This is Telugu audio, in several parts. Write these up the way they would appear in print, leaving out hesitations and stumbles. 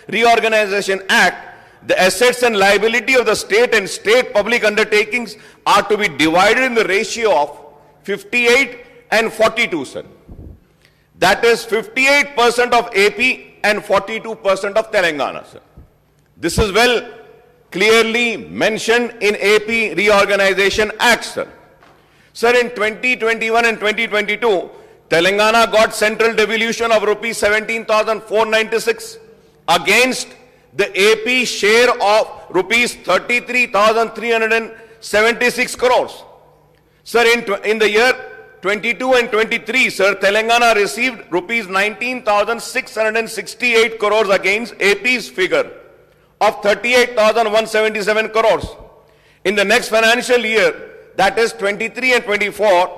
Reorganization Act, the assets and liability of the state and state public undertakings are to be divided in the ratio of 58 and 42, sir. That is 58% of AP and 42% of Telangana, sir. This is well clearly mentioned in AP Reorganization Act, sir. Sir, in 2021 and 2022, Telangana got central devolution of rupees 17,496 against the AP share of rupees 33,376 crores. Sir, in the year 22 and 23, sir, Telangana received rupees 19,668 crores against AP's figure of 38,177 crores. In the next financial year, that is 23 and 24,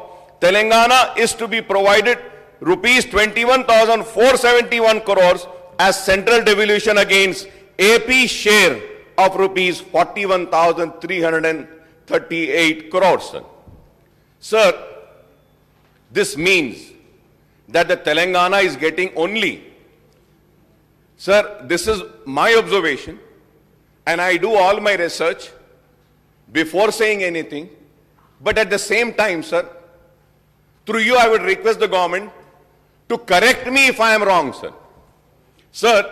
Telangana is to be provided rupees 21,471 crores as central devolution against AP share of rupees 41,338 crores. Sir. Sir, this means that the Telangana is getting only, sir, this is my observation, and I do all my research before saying anything, but at the same time, sir, through you I would request the government to correct me if I am wrong, sir. Sir,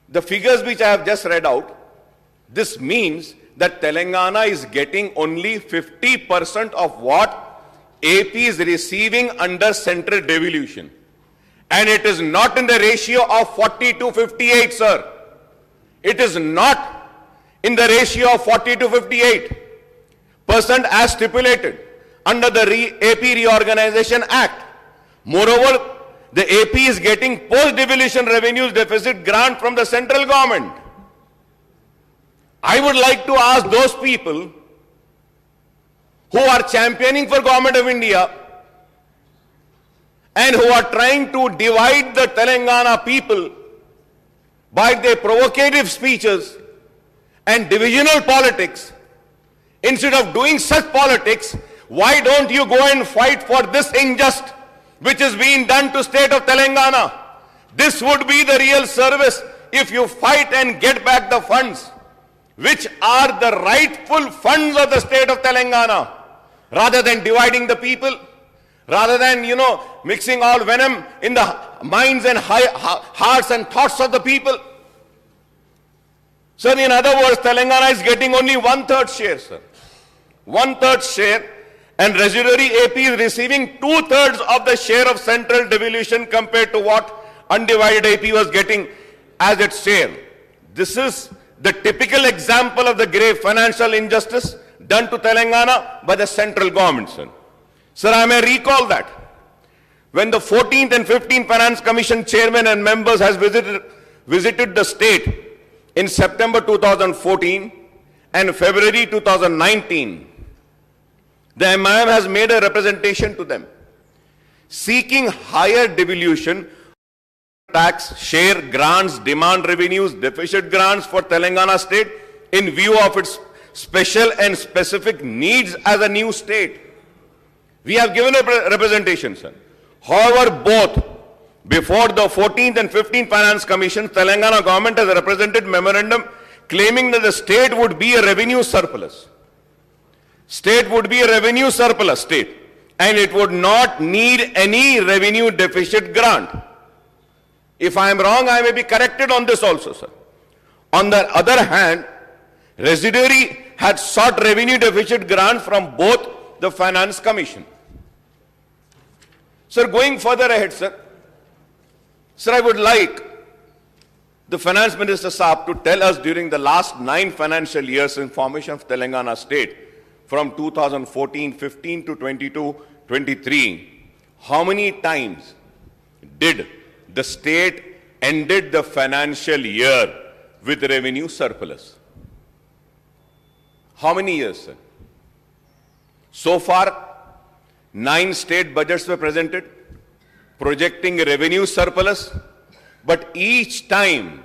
the figures which I have just read out, this means that Telangana is getting only 50% of what AP is receiving under central devolution. And it is not in the ratio of 40 to 58, sir. It is not in the ratio of 40 to 58% as stipulated under the AP Reorganization Act. Moreover, the AP is getting post-devolution revenues deficit grant from the central government. I would like to ask those people who are championing for Government of India and who are trying to divide the Telangana people by their provocative speeches and divisional politics. Instead of doing such politics, why don't you go and fight for this injustice which is being done to state of Telangana? This would be the real service if you fight and get back the funds which are the rightful funds of the state of Telangana, rather than dividing the people, rather than, mixing all venom in the minds and hearts and thoughts of the people. Sir, in other words, Telangana is getting only 1/3 share, sir. 1/3 share, and residuary AP is receiving 2/3 of the share of central devolution compared to what undivided AP was getting as its share. This is the typical example of the grave financial injustice done to Telangana by the central government, sir. Sir, I may recall that when the 14th and 15th Finance Commission chairman and members has visited the state in September 2014 and February 2019, the MIM has made a representation to them seeking higher devolution, tax, share, grants, demand revenues, deficit grants for Telangana state in view of its special and specific needs as a new state. We have given a representation, sir. However, both before the 14th and 15th Finance Commission, Telangana government has represented memorandum claiming that the state would be a revenue surplus. State would be a revenue surplus state, and it would not need any revenue deficit grant. If I am wrong, I may be corrected on this also, sir. On the other hand, residuary had sought revenue deficit grant from both the Finance Commission. Sir, going further ahead, sir, I would like the Finance Minister Saab to tell us during the last 9 financial years in formation of Telangana state, from 2014-15 to 22-23, how many times did the state ended the financial year with revenue surplus? How many years, sir? So far, 9 state budgets were presented, projecting revenue surplus, but each time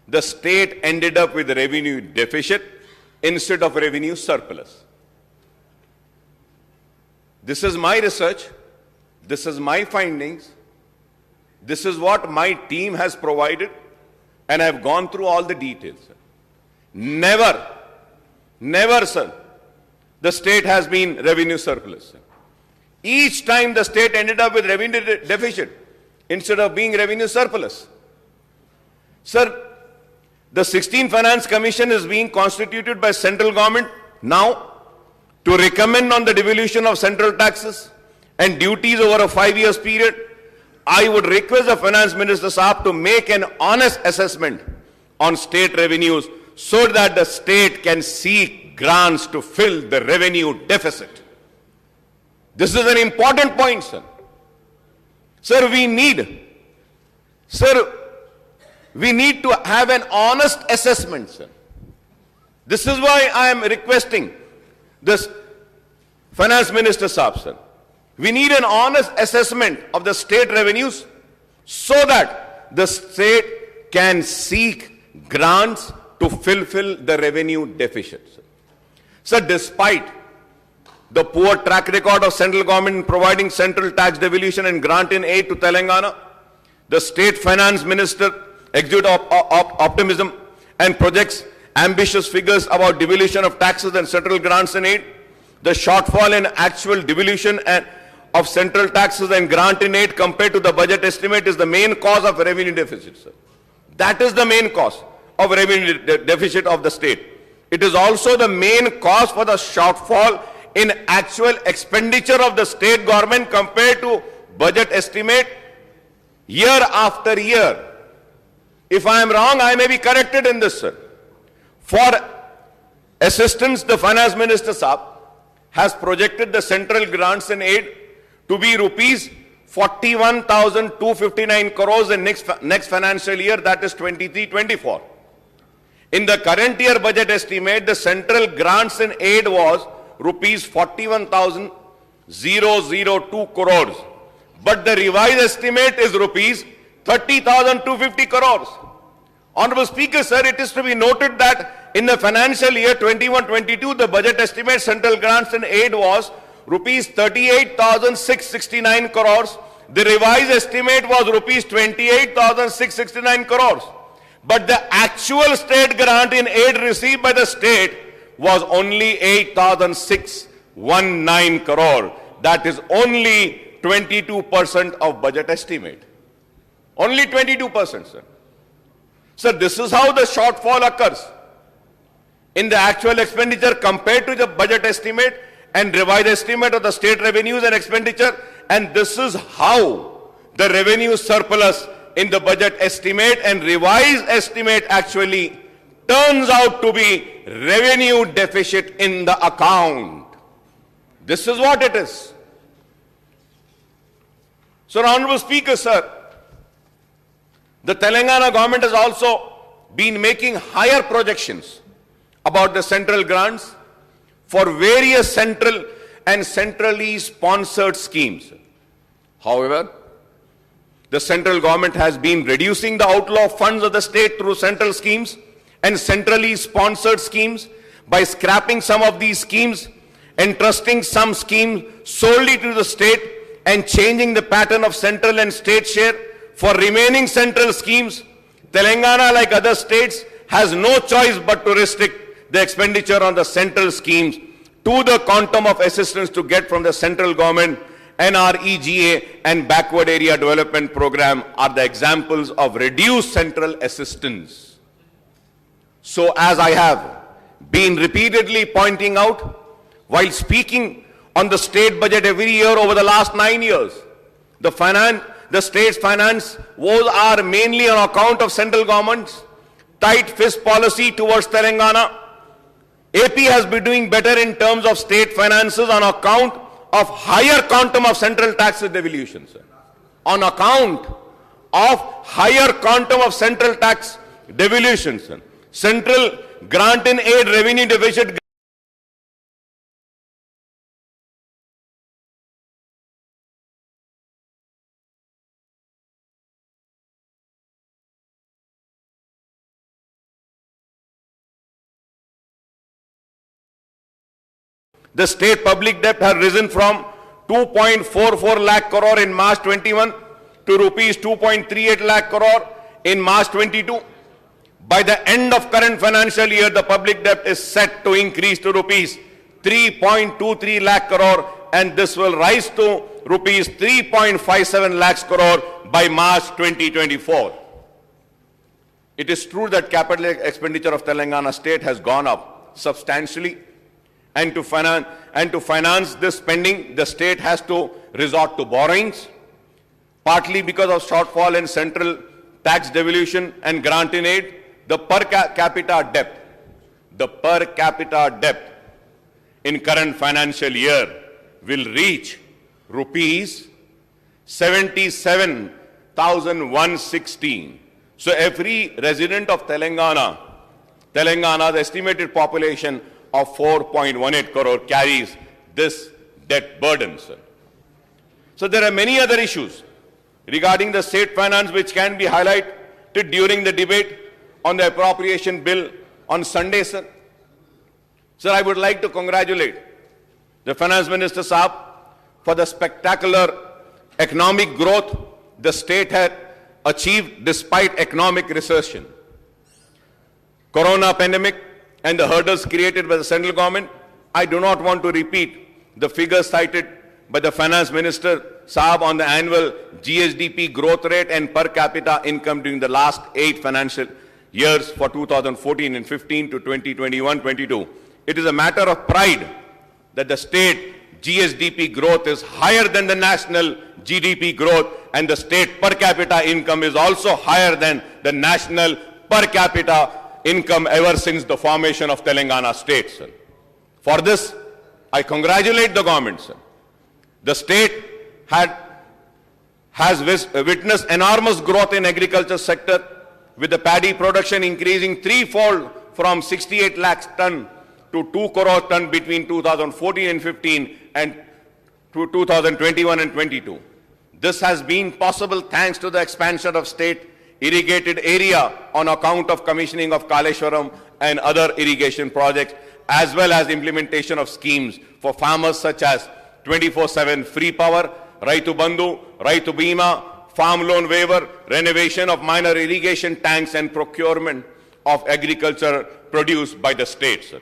the state ended up with revenue deficit instead of revenue surplus. This is my research, this is my findings, This is what my team has provided, and I have gone through all the details. Sir. Never, sir, the state has been revenue surplus. Sir. Each time the state ended up with revenue deficit instead of being revenue surplus. Sir, the 16th Finance Commission is being constituted by central government now to recommend on the devolution of central taxes and duties over a 5 years period. I would request the Finance Minister Saab to make an honest assessment on state revenues so that the state can seek grants to fill the revenue deficit. This is an important point, sir. Sir, we need to have an honest assessment, sir. This is why I am requesting this Finance Minister Saab, sir. We need an honest assessment of the state revenues so that the state can seek grants to fulfill the revenue deficit. Sir, despite the poor track record of central government in providing central tax devolution and grant in aid to Telangana, the state finance minister exudes optimism and projects ambitious figures about devolution of taxes and central grants in aid. The shortfall in actual devolution of central taxes and grant in aid compared to the budget estimate is the main cause of revenue deficit, sir. That is the main cause of revenue deficit of the state. It is also the main cause for the shortfall in actual expenditure of the state government compared to budget estimate year after year. If I am wrong, I may be corrected in this, sir. For assistance, the Finance Minister Saab has projected the central grants and aid to be rupees 41,259 crores in next financial year, that is 23-24. In the current year budget estimate, the central grants and aid was rupees 41,002 crores. But the revised estimate is rupees 30,250 crores. Honorable Speaker, sir, it is to be noted that in the financial year 21-22, the budget estimate central grants and aid was rupees 38,669 crores. The revised estimate was rupees 28,669 crores. But the actual state grant in aid received by the state was only 8,619 crore. That is only 22% of budget estimate. Only 22%, sir. Sir, this is how the shortfall occurs in the actual expenditure compared to the budget estimate and revised estimate of the state revenues and expenditure. And this is how the revenue surplus in the budget estimate and revised estimate actually turns out to be revenue deficit in the account. This is what it is. So, Honorable Speaker, sir, the Telangana government has also been making higher projections about the central grants for various central and centrally sponsored schemes. However, the central government has been reducing the outflow of funds of the state through central schemes and centrally sponsored schemes by scrapping some of these schemes, entrusting some schemes solely to the state and changing the pattern of central and state share. For remaining central schemes, Telangana, like other states, has no choice but to restrict the expenditure on the central schemes to the quantum of assistance to get from the central government. NREGA and Backward Area Development Program are the examples of reduced central assistance. So, as I have been repeatedly pointing out, while speaking on the state budget every year over the last 9 years, the state's finance woes are mainly on account of central government's tight fist policy towards Telangana. AP has been doing better in terms of state finances on account of higher quantum of central taxes devolution, sir. On account of higher quantum of central tax devolution, sir. Central grant and aid revenue deficit. The state public debt has risen from 2.44 lakh crore in March 21 to rupees 2.38 lakh crore in March 22. By the end of current financial year, the public debt is set to increase to rupees 3.23 lakh crore, and this will rise to rupees 3.57 lakhs crore by March 2024. It is true that capital expenditure of Telangana state has gone up substantially, and to finance this spending, the state has to resort to borrowings, partly because of shortfall in central tax devolution and grant in aid. The per capita debt in current financial year will reach rupees 77,116. So every resident of Telangana's estimated population of 4.18 crore carries this debt burden, sir. So there are many other issues regarding the state finance which can be highlighted during the debate on the appropriation bill on Sunday, sir. Sir, I would like to congratulate the Finance Minister Saab for the spectacular economic growth the state had achieved despite economic recession. Corona pandemic and the hurdles created by the central government, I do not want to repeat the figures cited by the Finance Minister Saab on the annual GSDP growth rate and per capita income during the last 8 financial years for 2014 and 15 to 2021-22. It is a matter of pride that the state GSDP growth is higher than the national GDP growth, and the state per capita income is also higher than the national per capita income ever since the formation of Telangana state, sir. For this, I congratulate the government, sir. The state has witnessed enormous growth in agriculture sector, with the paddy production increasing threefold from 68 lakhs ton to 2 crore ton between 2014 and 15 and to 2021 and 22. This has been possible thanks to the expansion of state irrigated area on account of commissioning of Kaleshwaram and other irrigation projects, as well as implementation of schemes for farmers such as 24/7 free power, Raitu Bandhu, Raitu Bima, farm loan waiver, renovation of minor irrigation tanks, and procurement of agriculture produce by the state, sir.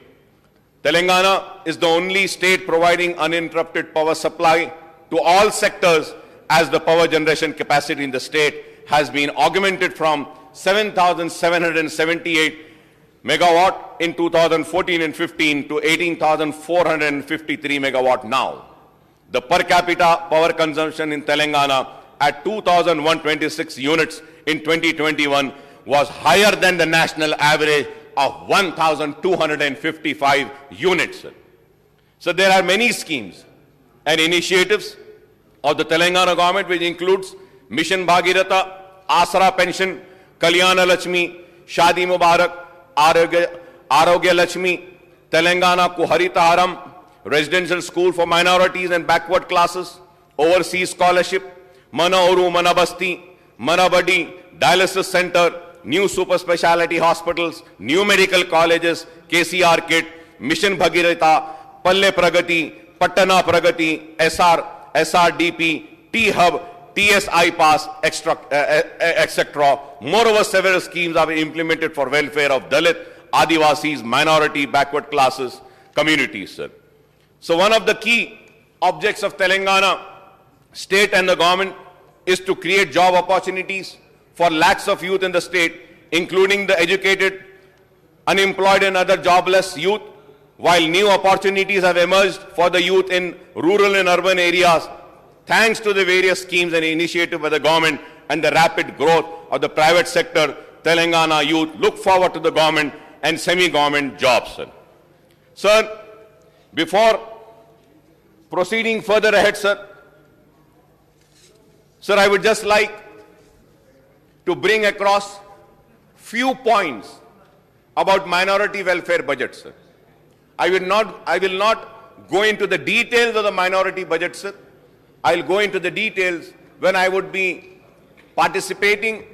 Telangana is the only state providing uninterrupted power supply to all sectors, as the power generation capacity in the state has been augmented from 7,778 megawatt in 2014 and 15 to 18,453 megawatt now. The per capita power consumption in Telangana at 2,126 units in 2021 was higher than the national average of 1,255 units. So there are many schemes and initiatives of the Telangana government, which includes Mission Bhagirath, Asra Pension, Kalyana Lakshmi, Shadi Mubarak, Arogya Lakshmi, Telangana Kuharita Haram, Residential School for Minorities and Backward Classes, Overseas Scholarship, Mana Oru, Mana Basti, Mana Badi, Dialysis Center, new super speciality hospitals, new medical colleges, KCR kit, Mission Bhagirath, Palle Pragati, Patana Pragati, SRDP, T-Hub, TSI Pass, etc. Moreover, several schemes are implemented for welfare of Dalit, Adivasis, minority, backward classes, communities, sir. So one of the key objects of Telangana state and the government is to create job opportunities for lakhs of youth in the state, including the educated, unemployed and other jobless youth, while new opportunities have emerged for the youth in rural and urban areas, thanks to the various schemes and initiatives by the government and the rapid growth of the private sector. Telangana youth look forward to the government and semi-government jobs, sir. Sir, before proceeding further ahead, sir, I would just like to bring across few points about minority welfare budget, sir. I will not go into the details of the minority budget, sir. I'll go into the details when I would be participating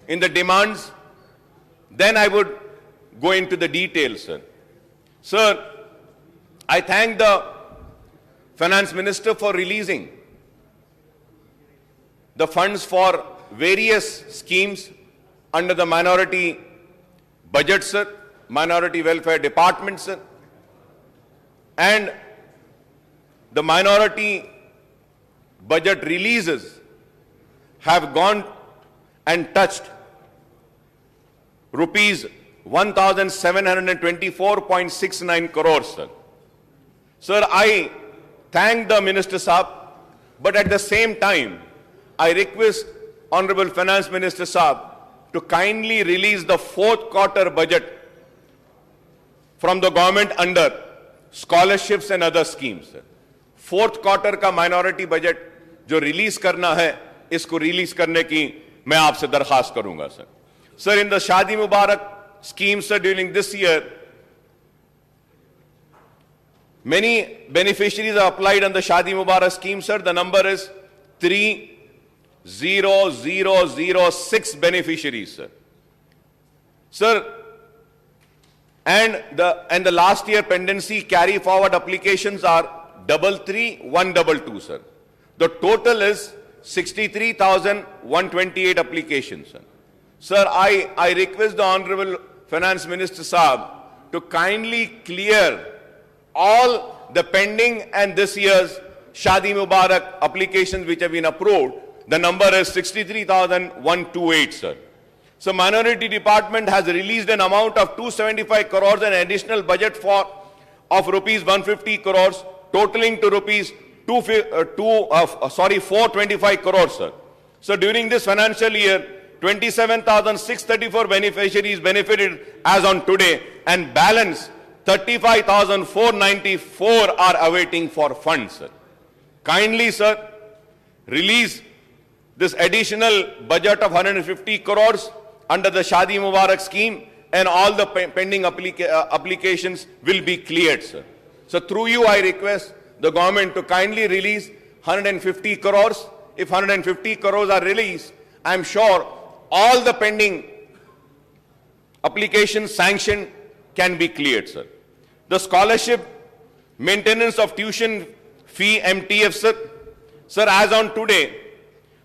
in the demands. Then I would go into the details, sir. Sir, I thank the Finance Minister for releasing the funds for various schemes under the minority budget, sir, minority welfare department, sir, and the minority budget releases have gone and touched rupees 1,724.69 crores, sir. Sir, I thank the Minister Saab, but at the same time, I request Honorable Finance Minister Saab to kindly release the fourth quarter budget from the government under scholarships and other schemes, sir. Fourth quarter का माइनॉरिटी बजट जो रिलीज करना है, इसको रिलीज करने की मैं आपसे दरखास्त करूंगा, सर. सर, इन द शादी मुबारक scheme, sir, during this year, many beneficiaries are applied on the Shadi Mubarak scheme, sir. The number is 30,006 beneficiaries, sir. Sir, and the last year pendency carry forward applications are 33,122, sir. The total is 63,128 applications, sir. Sir, I request the Honorable Finance Minister Saab to kindly clear all the pending and this year's Shadi Mubarak applications which have been approved. The number is 63,128, sir. So, Minority Department has released an amount of 275 crores and additional budget of rupees 150 crores, totaling to rupees 425 crores, sir. So, during this financial year, 27,634 beneficiaries benefited as on today, and balance 35,494 are awaiting for funds, sir. Kindly, sir, release this additional budget of 150 crores under the Shadi Mubarak scheme, and all the pending applications will be cleared, sir. So through you, I request the government to kindly release 150 crores. If 150 crores are released, I am sure all the pending applications sanctioned can be cleared, sir. The scholarship maintenance of tuition fee MTF, sir. Sir, as on today,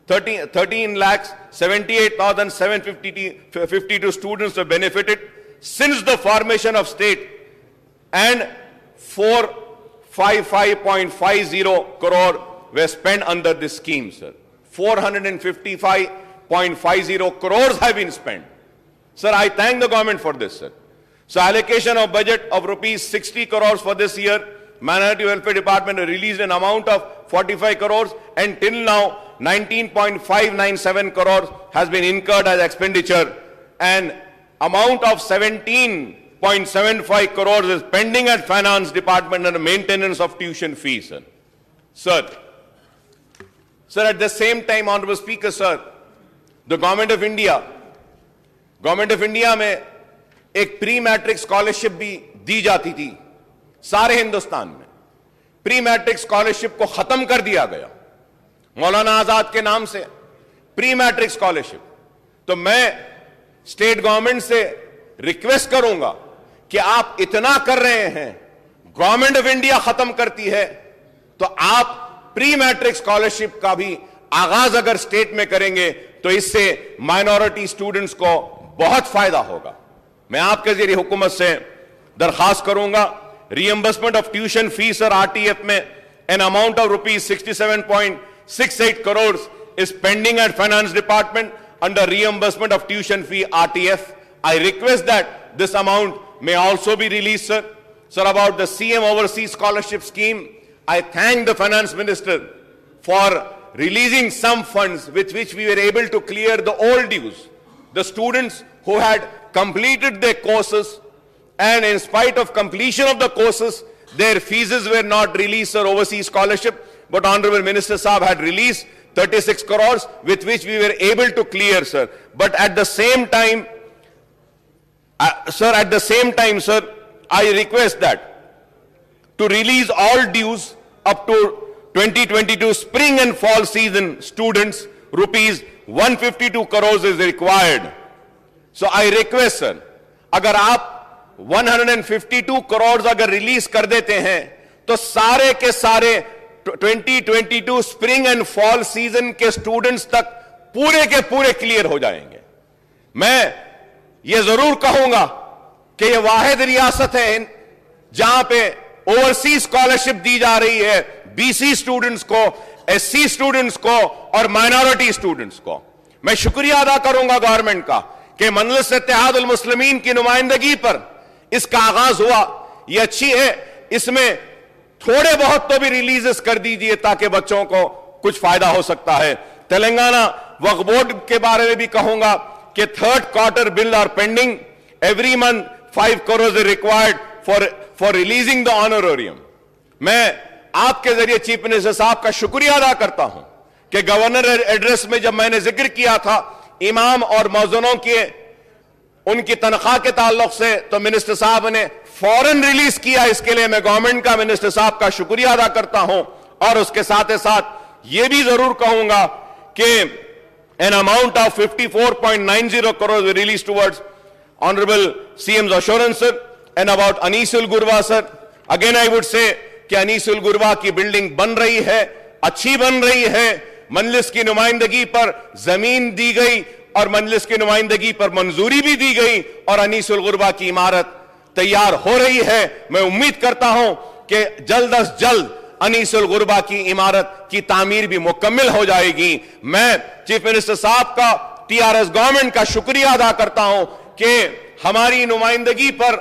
13,78,752 students have benefited since the formation of state, and 455.50 crore were spent under this scheme, sir. 455.50 crores have been spent. Sir, I thank the government for this, sir. So, allocation of budget of rupees 60 crores for this year. Minority Welfare Department released an amount of 45 crores, and till now 19.597 crores has been incurred as expenditure, and amount of 17.75 crores is pending at Finance Department under maintenance of tuition fees, sir. Sir, at the same time, Honorable Speaker, sir, the Government of India में एक प्री मैट्रिक स्कॉलरशिप भी दी जाती थी सारे हिंदुस्तान में. प्री मैट्रिक स्कॉलरशिप को खत्म कर दिया गया मौलाना आजाद के नाम से, प्री मैट्रिक स्कॉलरशिप. तो मैं स्टेट गवर्नमेंट से रिक्वेस्ट करूंगा कि आप इतना कर रहे हैं, गवर्नमेंट ऑफ इंडिया खत्म करती है, तो आप प्री मैट्रिक स्कॉलरशिप का भी आगाज अगर स्टेट में करेंगे तो इससे माइनॉरिटी स्टूडेंट्स को बहुत फायदा होगा. मैं आपके जरिए हुकूमत से दरखास्त करूंगा, रीएम्बर्समेंट ऑफ ट्यूशन फीस और आरटीएफ में N amount of rupees 67.68 crores is pending at Finance Department under reimbursement of tuition fee RTF. I request that this amount may also be released, sir. Sir, about the CM Overseas Scholarship Scheme, I thank the Finance Minister for releasing some funds with which we were able to clear the old dues. The students who had completed their courses, and in spite of completion of the courses, their fees were not released, sir, overseas scholarship, but Honorable Minister Saab had released 36 crores with which we were able to clear, sir. But at the same time, sir, I request that to release all dues up to 2022 spring and fall season students, rupees 152 crores is required. So I request, sir, अगर आप 152 crores अगर रिलीज कर देते हैं तो सारे के सारे 2022 स्प्रिंग एंड फॉल सीजन के स्टूडेंट्स तक पूरे के पूरे क्लियर हो जाएंगे। मैं ये जरूर कहूंगा कि ये वाहिद रियासत है जहां पे ओवरसीज स्कॉलरशिप दी जा रही है बीसी स्टूडेंट्स को, एससी स्टूडेंट्स को और माइनॉरिटी स्टूडेंट्स को। मैं शुक्रिया अदा करूंगा गवर्नमेंट का कि मजलिस इत्तेहादुल मुस्लिमीन की नुमाइंदगी पर इसका आगाज हुआ, ये अच्छी है। इसमें थोड़े बहुत तो भी रिलीजेस कर दीजिए ताकि बच्चों को कुछ फायदा हो सकता है। तेलंगाना वक्फ बोर्ड के बारे में भी कहूंगा कि third quarter bill are pending, every month 5 crore is required for releasing the honorarium. मैं आपके जरिए चीफ मिनिस्टर साहब का शुक्रिया अदा करता हूं कि गवर्नर एड्रेस में जब मैंने जिक्र किया था इमाम और मौज़िनों के उनकी तनख्वाह के ताल्लुक से, तो मिनिस्टर साहब ने फौरन रिलीज किया। इसके लिए मैं गवर्नमेंट का, मिनिस्टर साहब का शुक्रिया अदा करता हूं। और उसके साथ साथ यह भी जरूर कहूंगा कि an amount of 54.90 crore release towards honourable CM's assurance and about अनीसुल गुरवा sir. Again I would say कि अनीसुल गुरवा की बिल्डिंग बन रही है, अच्छी बन रही है। मजलिस की नुमाइंदगी पर जमीन दी गई और मजलिस की नुमाइंदगी पर मंजूरी भी दी गई और अनीसुल गुरबा की इमारत तैयार हो रही है। मैं उम्मीद करता हूं कि जल्द अज जल्द अनीसुल गुरबा की इमारत की तामीर भी मुकम्मल हो जाएगी। मैं चीफ मिनिस्टर साहब का, टीआरएस गवर्नमेंट का शुक्रिया अदा करता हूं कि हमारी नुमाइंदगी पर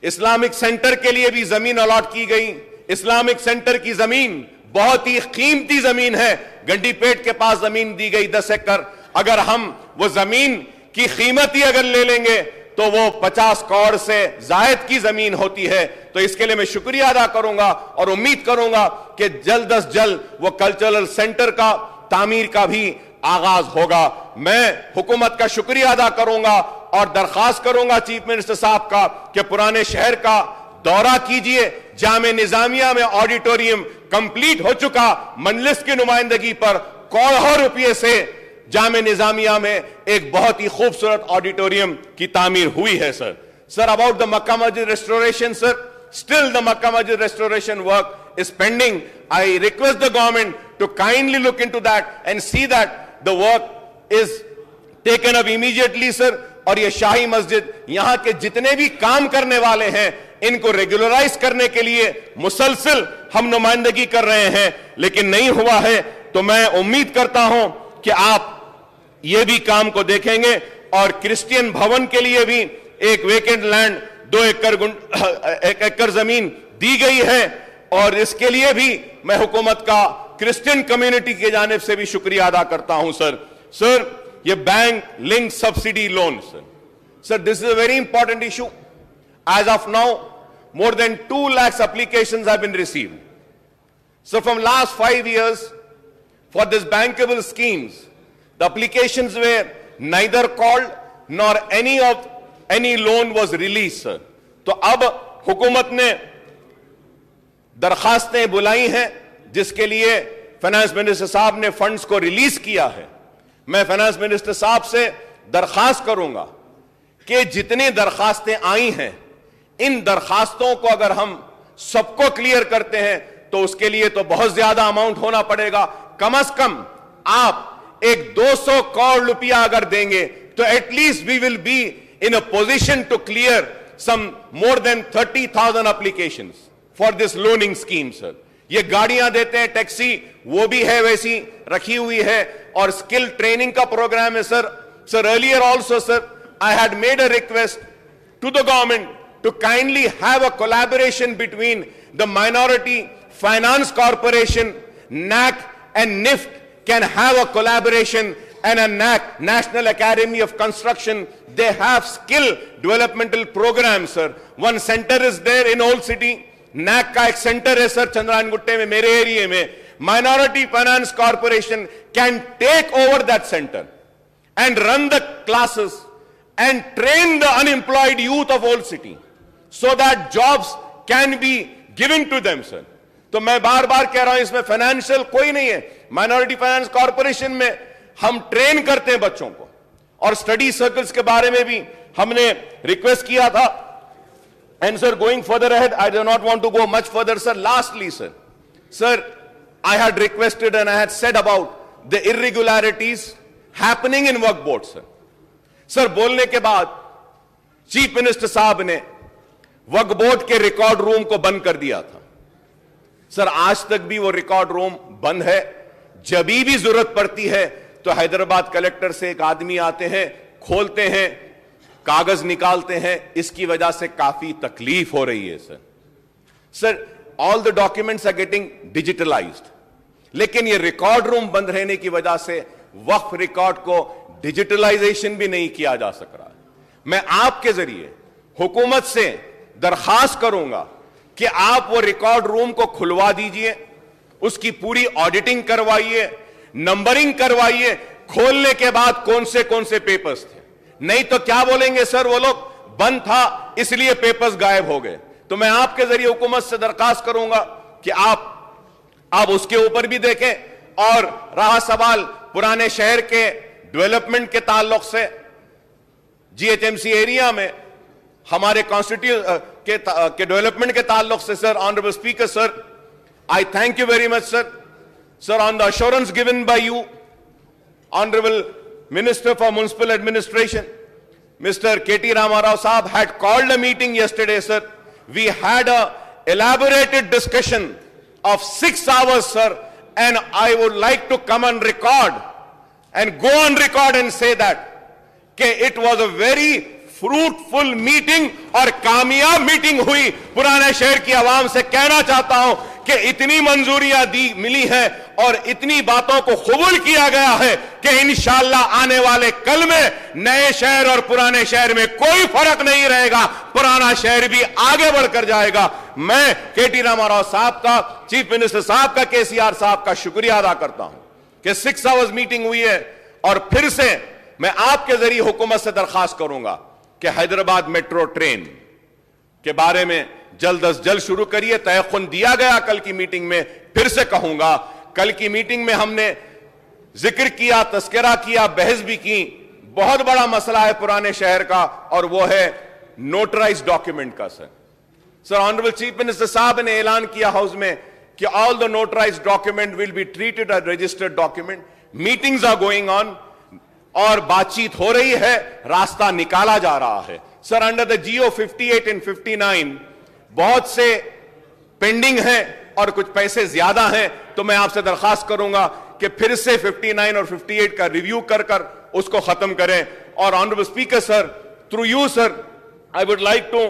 इस्लामिक सेंटर के लिए भी जमीन अलॉट की गई। इस्लामिक सेंटर की जमीन बहुत ही कीमती जमीन है। गंडीपेट के पास जमीन दी गई 10 एकड़। अगर हम वो जमीन की कीमत ही अगर ले लेंगे तो वो 50 करोड़ से जायद की जमीन होती है। तो इसके लिए मैं शुक्रिया अदा करूंगा और उम्मीद करूंगा कि जल्द अज जल्द वो कल्चरल सेंटर का तामीर का भी आगाज होगा। मैं हुकूमत का शुक्रिया अदा करूंगा और दरखास्त करूंगा चीफ मिनिस्टर साहब का कि पुराने शहर का दौरा कीजिए। जामे निजामिया में ऑडिटोरियम कंप्लीट हो चुका, मजलिस की नुमाइंदगी पर करोड़ों रुपये से जामे निजामिया में एक बहुत ही खूबसूरत ऑडिटोरियम की तामीर हुई है सर। सर, अबाउट द मक्का मस्जिद रेस्टोरेशन सर, स्टिल द मक्का मस्जिद restoration work is pending. I request the government to kindly look into that and see that the work is taken up immediately sir. और ये शाही मस्जिद, यहां के जितने भी काम करने वाले हैं इनको रेगुलराइज करने के लिए मुसलसल हम नुमाइंदगी कर रहे हैं, लेकिन नहीं हुआ है। तो मैं उम्मीद करता हूं कि आप ये भी काम को देखेंगे। और क्रिश्चियन भवन के लिए भी एक वेकेंट लैंड 2 एकड़ जमीन दी गई है और इसके लिए भी मैं हुकूमत का क्रिश्चियन कम्युनिटी की जानिब से भी शुक्रिया अदा करता हूं सर। सर, ये bank link subsidy loan sir, this is a very important issue. As of now more than 2 lakhs applications have been received. So from last 5 years for this bankable schemes, the applications were neither called nor any loan was released sir. तो अब हुकूमत ने दरखास्तें बुलाई हैं जिसके लिए फाइनेंस मिनिस्टर साहब ने फंड्स को रिलीज किया है। मैं फाइनेंस मिनिस्टर साहब से दरखास्त करूंगा कि जितनी दरखास्तें आई हैं इन दरखास्तों को अगर हम सबको क्लियर करते हैं तो उसके लिए तो बहुत ज्यादा अमाउंट होना पड़ेगा। कम से कम आप एक 200 करोड़ रुपया अगर देंगे तो at least we will be in a position to clear some more than 30,000 applications for this loaning scheme sir. ये गाड़ियां देते हैं, टैक्सी वो भी है वैसी रखी हुई है और स्किल ट्रेनिंग का प्रोग्राम है sir. Sir, earlier also sir I had made a request to the government to kindly have a collaboration between the Minority Finance Corporation, NAC and NIFT can have a collaboration, and a NAC, National Academy of Construction, they have skill developmental programs sir. One center is there in Old City, NAC का एक center है सर चंद्रायन गुट्टे में मेरे एरिया में। Minority Finance Corporation can take over that center and run the classes and train the unemployed youth of Old City so that jobs can be given to them sir. तो मैं बार बार कह रहा हूं इसमें फाइनेंशियल कोई नहीं है। माइनॉरिटी फाइनेंस कॉर्पोरेशन में हम ट्रेन करते हैं बच्चों को और स्टडी सर्कल्स के बारे में भी हमने रिक्वेस्ट किया था। And sir, going further ahead, I do not want to go much further sir. Lastly sir, I had requested and I had said about the irregularities happening in work board, sir. Sir, बोलने के बाद चीफ मिनिस्टर साहब ने वक्फ बोर्ड के रिकॉर्ड रूम को बंद कर दिया था. सर, आज तक भी वो रिकॉर्ड रूम बंद है. जब भी जरूरत पड़ती है तो हैदराबाद कलेक्टर से एक आदमी आते हैं, खोलते हैं, कागज निकालते हैं. इसकी वजह से काफी तकलीफ हो रही है. Sir, all the documents are getting digitalized, लेकिन ये रिकॉर्ड रूम बंद रहने की वजह से वक्फ रिकॉर्ड को डिजिटलाइजेशन भी नहीं किया जा सक रहा है. मैं आपके जरिए हुकूमत से दरखास्त करूंगा कि आप वो रिकॉर्ड रूम को खुलवा दीजिए, उसकी पूरी ऑडिटिंग करवाइए, नंबरिंग करवाइए. खोलने के बाद कौन से पेपर्स थे. नहीं तो क्या बोलेंगे सर, वो लोग बंद था इसलिए पेपर्स गायब हो गए. तो मैं आपके जरिए हुकूमत से दरखास्त करूंगा कि आप उसके ऊपर भी देखें. और रहा सवाल पुराने शहर के डेवलपमेंट के ताल्लुक से, जीएचएमसी एरिया में हमारे कॉन्स्टिट्यूट के डेवलपमेंट के ताल्लुक से, sir, honourable speaker sir, I thank you very much, sir. Sir, on the assurance given by you, Honorable Minister for Municipal Administration, Mr. KT Ramarao Saab had called a meeting yesterday, sir. We had a elaborated discussion of 6 hours, sir, and I would like to come on record and go on record and say that it was a very fruitful meeting और कामयाब मीटिंग हुई. पुराने शहर की आवाम से कहना चाहता हूं कि इतनी मंजूरियां मिली है और इतनी बातों को कबूल किया गया है कि इंशाअल्लाह आने वाले कल में नए शहर और पुराने शहर में कोई फर्क नहीं रहेगा. पुराना शहर भी आगे बढ़कर जाएगा. मैं केटी रामाराव साहब का, चीफ मिनिस्टर साहब का, केसीआर साहब का शुक्रिया अदा करता हूं कि 6 आवर्स मीटिंग हुई है. और फिर से मैं आपके जरिए हुकूमत से दरखास्त करूंगा कि हैदराबाद मेट्रो ट्रेन के बारे में जल्द अज जल्द शुरू करिए. तयख्खुन दिया गया कल की मीटिंग में. फिर से कहूंगा, कल की मीटिंग में हमने जिक्र किया, तस्करा किया, बहस भी की. बहुत बड़ा मसला है पुराने शहर का और वो है नोटराइज्ड डॉक्यूमेंट का. सर, ऑनरेबल चीफ मिनिस्टर साहब ने ऐलान किया हाउस में कि all the notarized document will be treated as registered document. Meetings are going on और बातचीत हो रही है, रास्ता निकाला जा रहा है. Sir, under the GO 58 and 59 बहुत से पेंडिंग हैं और कुछ पैसे ज्यादा हैं. तो मैं आपसे दरखास्त करूंगा कि फिर से 59 और 58 का रिव्यू कर उसको खत्म करें. और honourable speaker sir, through you sir, I would like to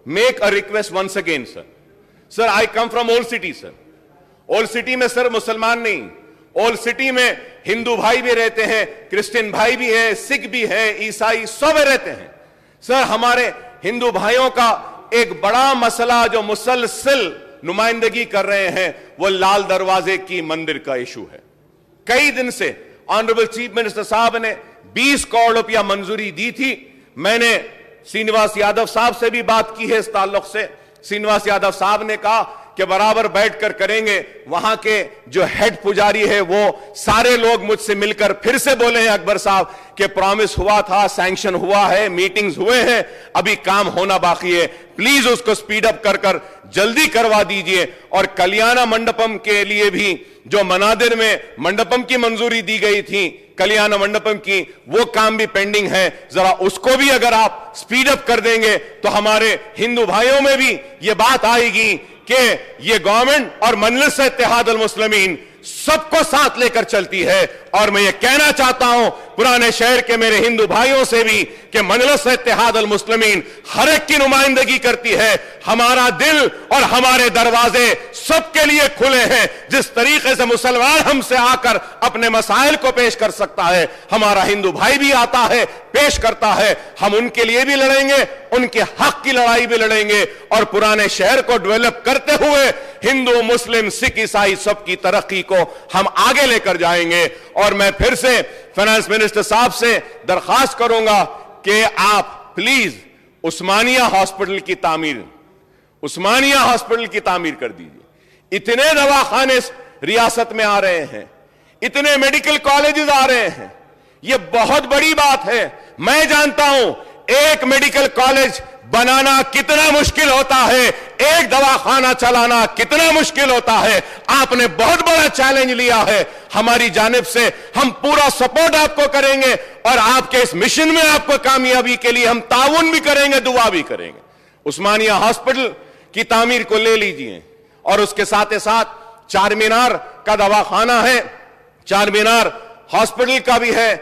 make a request once again sir. Sir, I come from old city sir. Old city में सर मुसलमान नहीं, ओल्ड सिटी में हिंदू भाई भी रहते हैं, क्रिश्चियन भाई भी है, सिख भी है, ईसाई सब रहते हैं. सर, हमारे हिंदू भाइयों का एक बड़ा मसला जो मुसलसल नुमाइंदगी कर रहे हैं वो लाल दरवाजे की मंदिर का इशू है. कई दिन से ऑनरेबल चीफ मिनिस्टर साहब ने 20 करोड़ रुपया मंजूरी दी थी. मैंने श्रीनिवास यादव साहब से भी बात की है इस ताल्लुक से. श्रीनिवास यादव साहब ने कहा कि बराबर बैठकर करेंगे. वहां के जो हेड पुजारी है वो सारे लोग मुझसे मिलकर फिर से बोले हैं अकबर साहब कि प्रॉमिस हुआ था, सैंक्शन हुआ है, मीटिंग्स हुए हैं, अभी काम होना बाकी है, प्लीज उसको स्पीड अप कर जल्दी करवा दीजिए. और कल्याण मंडपम के लिए भी जो मनादिर में मंडपम की मंजूरी दी गई थी, कल्याण मंडपम की, वो काम भी पेंडिंग है. जरा उसको भी अगर आप स्पीड अप कर देंगे तो हमारे हिंदू भाइयों में भी ये बात आएगी कि ये गवर्नमेंट और मजलिस इत्तेहाद अल मुस्लिमीन सबको साथ लेकर चलती है. और मैं ये कहना चाहता हूं पुराने शहर के मेरे हिंदू भाइयों से भी कि मजलिस इत्तेहाद अल मुस्लिमीन हर एक की नुमाइंदगी करती है. हमारा दिल और हमारे दरवाजे सबके लिए खुले हैं. जिस तरीके से मुसलमान हमसे आकर अपने मसाइल को पेश कर सकता है, हमारा हिंदू भाई भी आता है, पेश करता है. हम उनके लिए भी लड़ेंगे, उनके हक की लड़ाई भी लड़ेंगे और पुराने शहर को डेवलप करते हुए हिंदू, मुस्लिम, सिख, ईसाई सबकी तरक्की को हम आगे लेकर जाएंगे. और मैं फिर से फाइनेंस मिनिस्टर साहब से दरखास्त करूंगा कि आप प्लीज उस्मानिया हॉस्पिटल की तामीर कर दीजिए. इतने दवाखाने रियासत में आ रहे हैं, इतने मेडिकल कॉलेजेस आ रहे हैं, यह बहुत बड़ी बात है. मैं जानता हूं एक मेडिकल कॉलेज बनाना कितना मुश्किल होता है, एक दवाखाना चलाना कितना मुश्किल होता है। आपने बहुत बड़ा चैलेंज लिया है, हमारी जानिब से हम पूरा सपोर्ट आपको करेंगे और आपके इस मिशन में आपको कामयाबी के लिए हम ताउन भी करेंगे, दुआ भी करेंगे। उस्मानिया हॉस्पिटल की तामीर को ले लीजिए और उसके साथ साथ चार मीनार का दवाखाना है, चार मीनार हॉस्पिटल का भी है,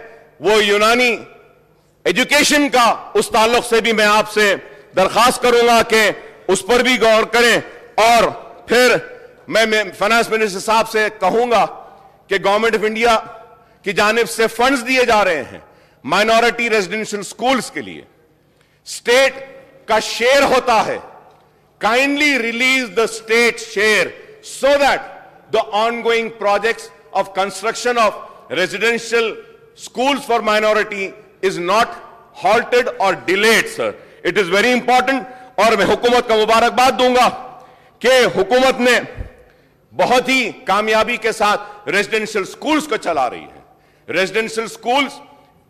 वो यूनानी एजुकेशन का, उस ताल्लुक से भी मैं आपसे दरखास्त करूंगा कि उस पर भी गौर करें। और फिर मैं फाइनेंस मिनिस्टर साहब से कहूंगा कि गवर्नमेंट ऑफ इंडिया की जानिब से फंड्स दिए जा रहे हैं माइनॉरिटी रेजिडेंशियल स्कूल्स के लिए, स्टेट का शेयर होता है, kindly release the state share so that the ongoing projects of construction of residential schools for minority is not halted or delayed, sir. It is very important. और मैं हुकूमत का मुबारकबाद दूंगा कि हुकूमत ने बहुत ही कामयाबी के साथ रेजिडेंशियल स्कूल्स को चला रही है। रेजिडेंशियल स्कूल्स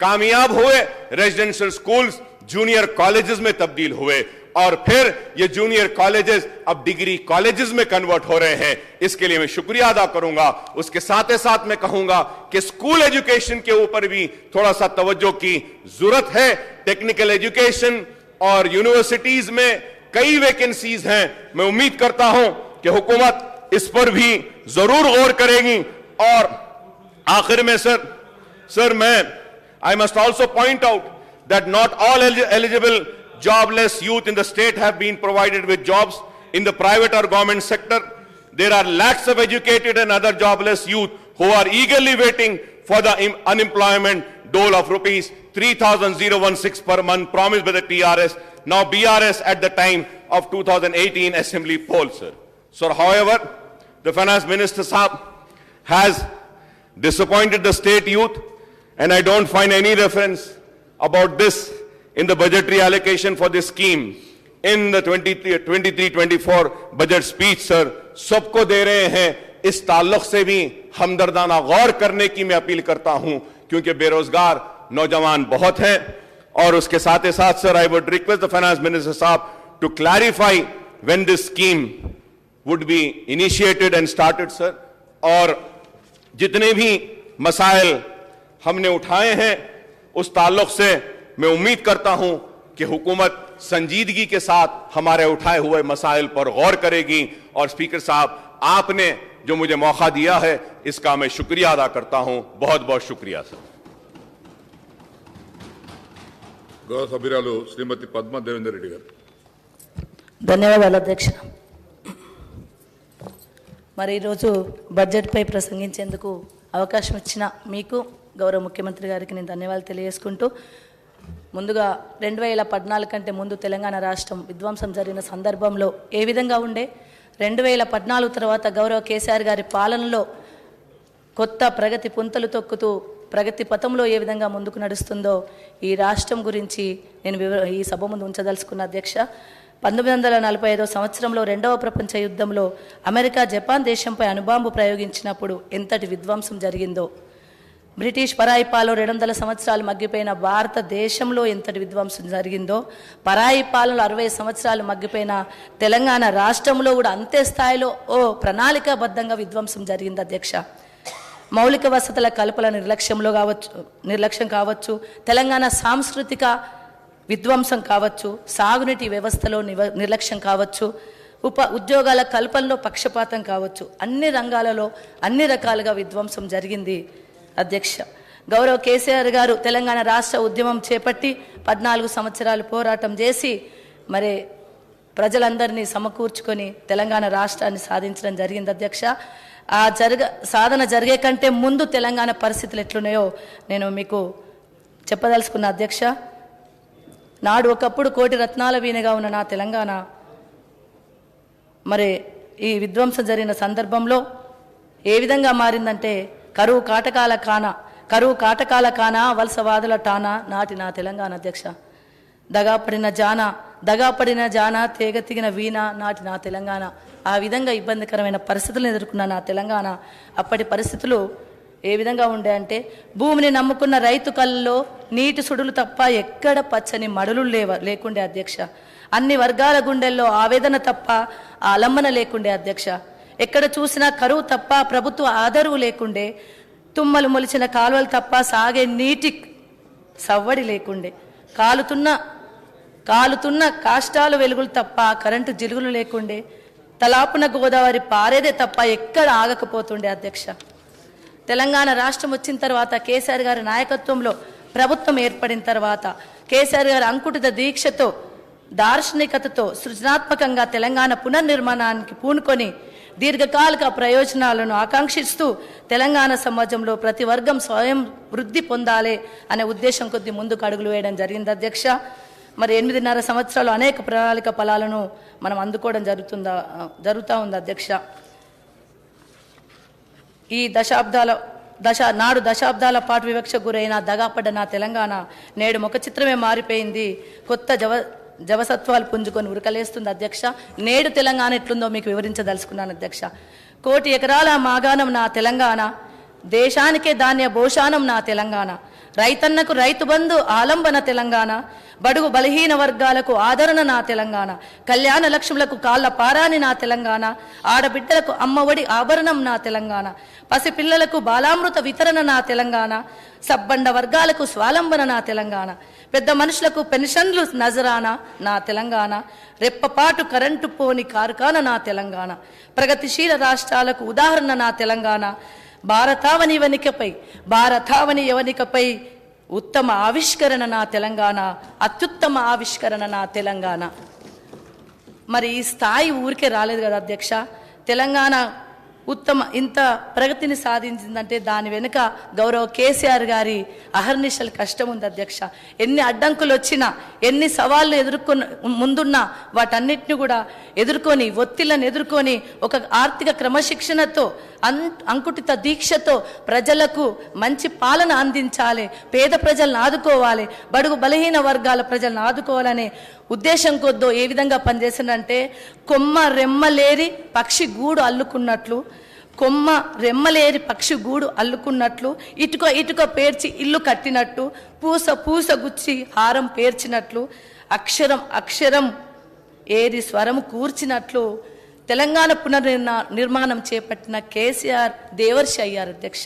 कामयाब हुए, रेजिडेंशियल स्कूल्स जूनियर कॉलेजेस में तब्दील हुए और फिर ये जूनियर कॉलेजेस अब डिग्री कॉलेजेस में कन्वर्ट हो रहे हैं। इसके लिए मैं शुक्रिया अदा करूंगा। उसके साथ ही साथ मैं कहूंगा कि स्कूल एजुकेशन के ऊपर भी थोड़ा सा तवज्जो की जरूरत है। टेक्निकल एजुकेशन और यूनिवर्सिटीज में कई वैकेंसीज हैं। मैं उम्मीद करता हूं कि हुकूमत इस पर भी जरूर गौर करेगी। और आखिर में सर मैं I must also point out that not all eligible jobless youth in the state have been provided with jobs in the private or government sector. There are lakhs of educated and other jobless youth who are eagerly waiting for the unemployment dole of rupees 3,016 per month promised by the TRS, now BRS at the time of 2018 assembly poll, sir. So, however, the finance minister Saab has disappointed the state youth, and I don't find any reference about this in the budgetary allocation for this scheme in the 23-24 budget speech, sir. सबको दे रहे हैं। इस ताल्लुक से भी हमदर्दाना गौर करने की मैं अपील करता हूं, क्योंकि बेरोजगार नौजवान बहुत हैं। और उसके साथ ही साथ sir, I would request the finance minister साहब to clarify when this scheme would be initiated and started, sir. और जितने भी मसाइल हमने उठाए हैं उस ताल्लुक से मैं उम्मीद करता हूं कि हुकूमत संजीदगी के साथ हमारे उठाए हुए मसाइल पर गौर करेगी। और स्पीकर साहब, आपने जो मुझे मौका दिया है इसका मैं शुक्रिया अदा करता हूं। बहुत बहुत शुक्रिया सर। గౌరవ సభ్యురాలు శ్రీమతి పద్మ దేవేందర్ రెడ్డి గారు. ధన్యవాదాలు అధ్యక్ష. మరి ఈరోజు బడ్జెట్పై ప్రసంగించేందుకు అవకాశం ఇచ్చిన మీకు గౌరవ ముఖ్యమంత్రి గారికి నేను ధన్యవాదాలు తెలియజేసుకుంటూ, ముందుగా 2014 కంటే ముందు తెలంగాణ రాష్ట్రం విధ్వంసం జరిగిన సందర్భంలో ఏ విధంగా ఉండే, 2014 తర్వాత గౌరవ కేసీఆర్ గారి పాలనలో కొత్త ప్రగతి పుంతలు తొక్కుతూ ప్రగతి పథంలో ఏ విధంగా ముందుకు నడుస్తుందో ఈ రాష్ట్రం గురించి నేను ఈ సభ ముందు ఉంచదలుచుకున్న అధ్యక్ష. 1945 సంవత్సరంలో రెండవ ప్రపంచ యుద్ధంలో అమెరికా జపాన్ దేశంపై అణుబాంబు ప్రయోగించినప్పుడు ఎంతటి విధ్వంసం జరిగిందో, బ్రిటిష్ పరాయి పాలన 200 సంవత్సరాలు మగ్గిపోయిన భారతదేశంలో ఎంతటి విధ్వంసం జరిగిందో, పరాయి పాలనలో 60 సంవత్సరాలు మగ్గిపోయిన తెలంగాణ రాష్ట్రంలో కూడా అంతే స్థాయిలో ప్రణాళికాబద్ధంగా విధ్వంసం జరిగింది అధ్యక్ష. మౌలిక వసతుల కల్పన నిర్లక్ష్యం కావచ్చు, తెలంగాణ సాంస్కృతిక విధ్వంసం కావచ్చు, సాగునీటి వ్యవస్థలో నిర్లక్ష్యం కావచ్చు, ఉద్యోగాల కల్పనలో పక్షపాతం కావచ్చు, అన్ని రంగాలలో అన్ని రకాలుగా విధ్వంసం జరిగింది అధ్యక్ష. గౌరవ కేసీఆర్ గారు తెలంగాణ రాష్ట్ర ఉద్యమం చేపట్టి 14 సంవత్సరాలు పోరాటం చేసి మరి ప్రజలందరినీ సమకూర్చుకొని తెలంగాణ రాష్ట్రాన్ని సాధించడం జరిగింది అధ్యక్ష. ఆ సాధన జరిగే కంటే ముందు తెలంగాణ పరిస్థితులు ఎట్లున్నాయో నేను మీకు చెప్పదలుచుకున్న అధ్యక్ష. నాడు ఒకప్పుడు కోటి రత్నాల వీణగా ఉన్న నా తెలంగాణ మరి ఈ విధ్వంసం జరిగిన సందర్భంలో ఏ విధంగా మారిందంటే, కరువు కాటకాల కాన వలసవాదుల టానా నాటి నా తెలంగాణ అధ్యక్ష. దగాపడిన జాన తేగతిగిన వీణ నాటి నా తెలంగాణ. ఆ విధంగా ఇబ్బందికరమైన పరిస్థితులను ఎదుర్కొన్న నా తెలంగాణ. అప్పటి పరిస్థితులు ఏ విధంగా ఉండే అంటే భూమిని నమ్ముకున్న రైతు కళ్ళలో నీటి సుడులు తప్ప ఎక్కడ పచ్చని మడులు లేకుండే అధ్యక్ష. అన్ని వర్గాల గుండెల్లో ఆవేదన తప్ప ఆలంబన లేకుండే అధ్యక్ష. ఎక్కడ చూసినా కరువు తప్ప ప్రభుత్వ ఆదరువు లేకుండే. తుమ్మలు మొలిచిన కాలువలు తప్ప సాగే నీటి సవ్వడి లేకుండే. కాలుతున్న కాష్టాలు వెలుగులు తప్ప కరెంటు జిలుగులు లేకుండే. తలాపున గోదావరి పారేదే తప్ప ఎక్కడ ఆగకపోతుండే అధ్యక్ష. తెలంగాణ రాష్ట్రం వచ్చిన తర్వాత కేసీఆర్ గారి నాయకత్వంలో ప్రభుత్వం ఏర్పడిన తర్వాత కేసీఆర్ గారి అంకుటిత దీక్షతో దార్శనికతతో సృజనాత్మకంగా తెలంగాణ పునర్నిర్మాణానికి పూనుకొని దీర్ఘకాలిక ప్రయోజనాలను ఆకాంక్షిస్తూ తెలంగాణ సమాజంలో ప్రతి వర్గం స్వయం వృద్ధి పొందాలి అనే ఉద్దేశం కొద్ది ముందుకు అడుగులు వేయడం జరిగింది అధ్యక్ష. మరి 8.5 సంవత్సరాలు అనేక ప్రణాళిక ఫలాలను మనం అందుకోవడం జరుగుతూ ఉంది అధ్యక్ష. ఈ దశాబ్దాల పాటు వివక్ష గురైన దగాపడ్డ నా తెలంగాణ నేడు ముఖ చిత్రమే మారిపోయింది. కొత్త జవసత్వాలు పుంజుకొని ఉరకలేస్తుంది అధ్యక్ష. నేడు తెలంగాణ ఎట్లుందో మీకు వివరించదలుచుకున్నాను అధ్యక్ష. 1 కోటి ఎకరాల మాగాణం నా తెలంగాణ, దేశానికే ధాన్య భోషానం నా తెలంగాణ, రైతన్నకు రైతు బంధు ఆలంబన తెలంగాణ, బడుగు బలహీన వర్గాలకు ఆదరణ నా తెలంగాణ, కళ్యాణ లక్ష్ములకు కాళ్ళ పారాని నా తెలంగాణ, ఆడబిడ్డలకు అమ్మఒడి ఆభరణం నా తెలంగాణ, పసిపిల్లలకు బాలామృత వితరణ నా తెలంగాణ, సబ్బండ వర్గాలకు స్వాలంబన నా తెలంగాణ, పెద్ద మనుషులకు పెన్షన్లు నజరానా నా తెలంగాణ, రెప్పపాటు కరెంటు పోని కార్ఖాన నా తెలంగాణ, ప్రగతిశీల రాష్ట్రాలకు ఉదాహరణ నా తెలంగాణ, భారతావని యవనికపై ఉత్తమ ఆవిష్కరణ నా తెలంగాణ, అత్యుత్తమ ఆవిష్కరణ నా తెలంగాణ. మరి ఈ స్థాయి ఊరికే రాలేదు కదా అధ్యక్ష. తెలంగాణ ఇంత ప్రగతిని సాధించిందంటే దాని వెనుక గౌరవ కేసీఆర్ గారి అహర్నిశల కష్టం ఉంది అధ్యక్ష. ఎన్ని అడ్డంకులు వచ్చినా, ఎన్ని సవాళ్ళు ముందున్నా వాటన్నిటిని కూడా ఎదుర్కొని, ఒత్తిళ్లను ఎదుర్కొని ఒక ఆర్థిక క్రమశిక్షణతో అంకుటిత దీక్షతో ప్రజలకు మంచి పాలన అందించాలి, పేద ప్రజలను ఆదుకోవాలి, బడుగు బలహీన వర్గాల ప్రజలను ఆదుకోవాలనే ఉద్దేశం కొద్దో ఏ విధంగా పనిచేసిందంటే కొమ్మ రెమ్మలేరి పక్షి గూడు అల్లుకున్నట్లు, ఇటుక పేర్చి ఇల్లు కట్టినట్టు, పూస గుచ్చి హారం పేర్చినట్లు, అక్షరం ఏరి స్వరము కూర్చినట్లు తెలంగాణ పునర్నిర్మాణం చేపట్టిన కేసీఆర్ దేవర్షి అయ్యారు అధ్యక్ష.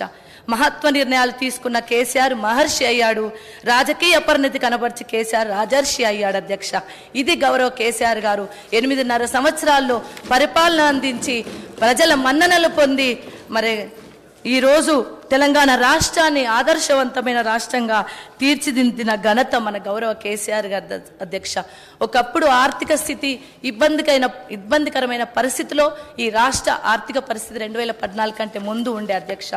మహత్వ నిర్ణయాలు తీసుకున్న కేసీఆర్ మహర్షి అయ్యాడు. రాజకీయ పరిణతి కనబర్చి కేసీఆర్ రాజర్షి అయ్యాడు అధ్యక్ష. ఇది గౌరవ కేసీఆర్ గారు 8.5 సంవత్సరాల్లో పరిపాలన అందించి ప్రజల మన్ననలు పొంది మరి ఈరోజు తెలంగాణ రాష్ట్రాన్ని ఆదర్శవంతమైన రాష్ట్రంగా తీర్చిదిద్దిన ఘనత మన గౌరవ కేసీఆర్ గారి అధ్యక్ష. ఒకప్పుడు ఆర్థిక స్థితి ఇబ్బందికరమైన పరిస్థితిలో ఈ రాష్ట్ర ఆర్థిక పరిస్థితి 2014 కంటే ముందు ఉండే అధ్యక్ష.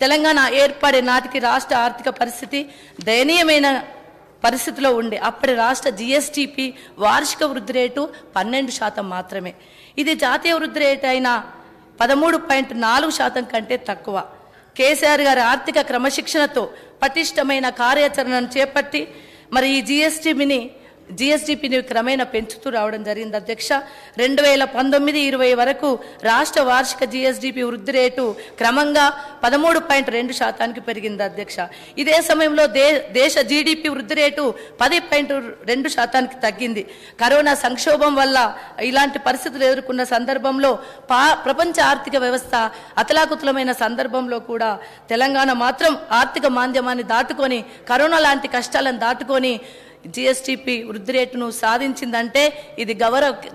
తెలంగాణ ఏర్పడే నాటికి రాష్ట్ర ఆర్థిక పరిస్థితి దయనీయమైన పరిస్థితిలో ఉండే. అప్పటి రాష్ట్ర జిఎస్టిపి వార్షిక వృద్ధి రేటు 12% మాత్రమే. ఇది జాతీయ వృద్ధి రేటు అయిన 13.4% కంటే తక్కువ. కేసీఆర్ గారి ఆర్థిక క్రమశిక్షణతో పటిష్టమైన కార్యాచరణను చేపట్టి మరి ఈ జిఎస్డిపిని క్రమేణా పెంచుతూ రావడం జరిగింది అధ్యక్ష. 2019-20 వరకు రాష్ట్ర వార్షిక జిఎస్డిపి వృద్ధి రేటు క్రమంగా 13.2% పెరిగింది అధ్యక్ష. ఇదే సమయంలో దేశ జీడిపి వృద్ధి రేటు 10.2% తగ్గింది. కరోనా సంక్షోభం వల్ల ఇలాంటి పరిస్థితులు ఎదుర్కొన్న సందర్భంలో ప్రపంచ ఆర్థిక వ్యవస్థ అతలాకుతలమైన సందర్భంలో కూడా తెలంగాణ మాత్రం ఆర్థిక మాంద్యమాన్ని దాటుకొని, కరోనా లాంటి కష్టాలను దాటుకొని జిఎస్టిపి వృద్ధి రేటును సాధించిందంటే ఇది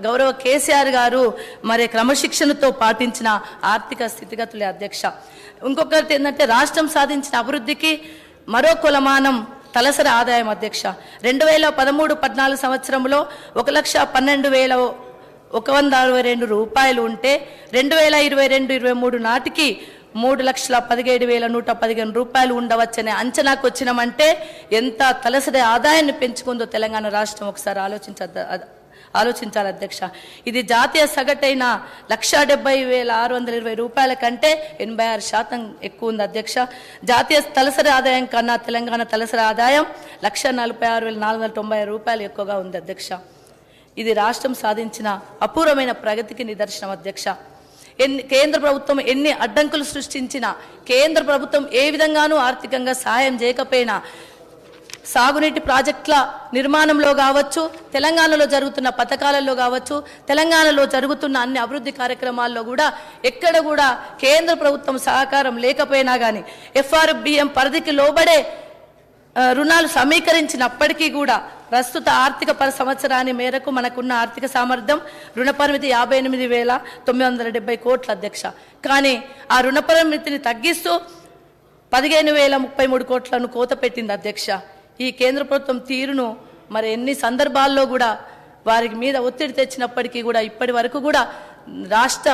గౌరవ కేసీఆర్ గారు మరి క్రమశిక్షణతో పాటించిన ఆర్థిక స్థితిగతులే అధ్యక్ష. ఇంకొకటి ఏంటంటే రాష్ట్రం సాధించిన అభివృద్ధికి మరో కొలమానం తలసరి ఆదాయం అధ్యక్ష. 2013-14 సంవత్సరంలో 1,12,162 రూపాయలు ఉంటే 2022-23 నాటికి 3,17,115 రూపాయలు ఉండవచ్చనే అంచనాకు వచ్చినామంటే ఎంత తలసరి ఆదాయాన్ని పెంచుకుందో తెలంగాణ రాష్ట్రం ఒకసారి ఆలోచించాలి అధ్యక్ష. ఇది జాతీయ సగటైన 1,70,620 రూపాయల కంటే 86% ఎక్కువ ఉంది అధ్యక్ష. జాతీయ తలసరి ఆదాయం కన్నా తెలంగాణ తలసరి ఆదాయం 1,46,490 రూపాయలు ఎక్కువగా ఉంది అధ్యక్ష. ఇది రాష్ట్రం సాధించిన అపూర్వమైన ప్రగతికి నిదర్శనం అధ్యక్ష. కేంద్ర ప్రభుత్వం ఎన్ని అడ్డంకులు సృష్టించినా, కేంద్ర ప్రభుత్వం ఏ విధంగానూ ఆర్థికంగా సహాయం చేయకపోయినా, సాగునీటి ప్రాజెక్టుల నిర్మాణంలో కావచ్చు, తెలంగాణలో జరుగుతున్న పథకాలలో కావచ్చు, తెలంగాణలో జరుగుతున్న అన్ని అభివృద్ధి కార్యక్రమాల్లో కూడా ఎక్కడ కూడా కేంద్ర ప్రభుత్వం సహకారం లేకపోయినా కానీ FRBM పరిధికి లోబడే రుణాలు సమీకరించినప్పటికీ కూడా ప్రస్తుత ఆర్థిక సంవత్సరాన్ని మేరకు మనకున్న ఆర్థిక సామర్థ్యం రుణ పరిమితి 58,970 కోట్ల అధ్యక్ష. కానీ ఆ రుణ పరిమితిని తగ్గిస్తూ 15,033 కోట్లను కోత పెట్టింది అధ్యక్ష. ఈ కేంద్ర ప్రభుత్వం తీరును మరి ఎన్ని సందర్భాల్లో కూడా వారి మీద ఒత్తిడి తెచ్చినప్పటికీ కూడా ఇప్పటి వరకు కూడా రాష్ట్ర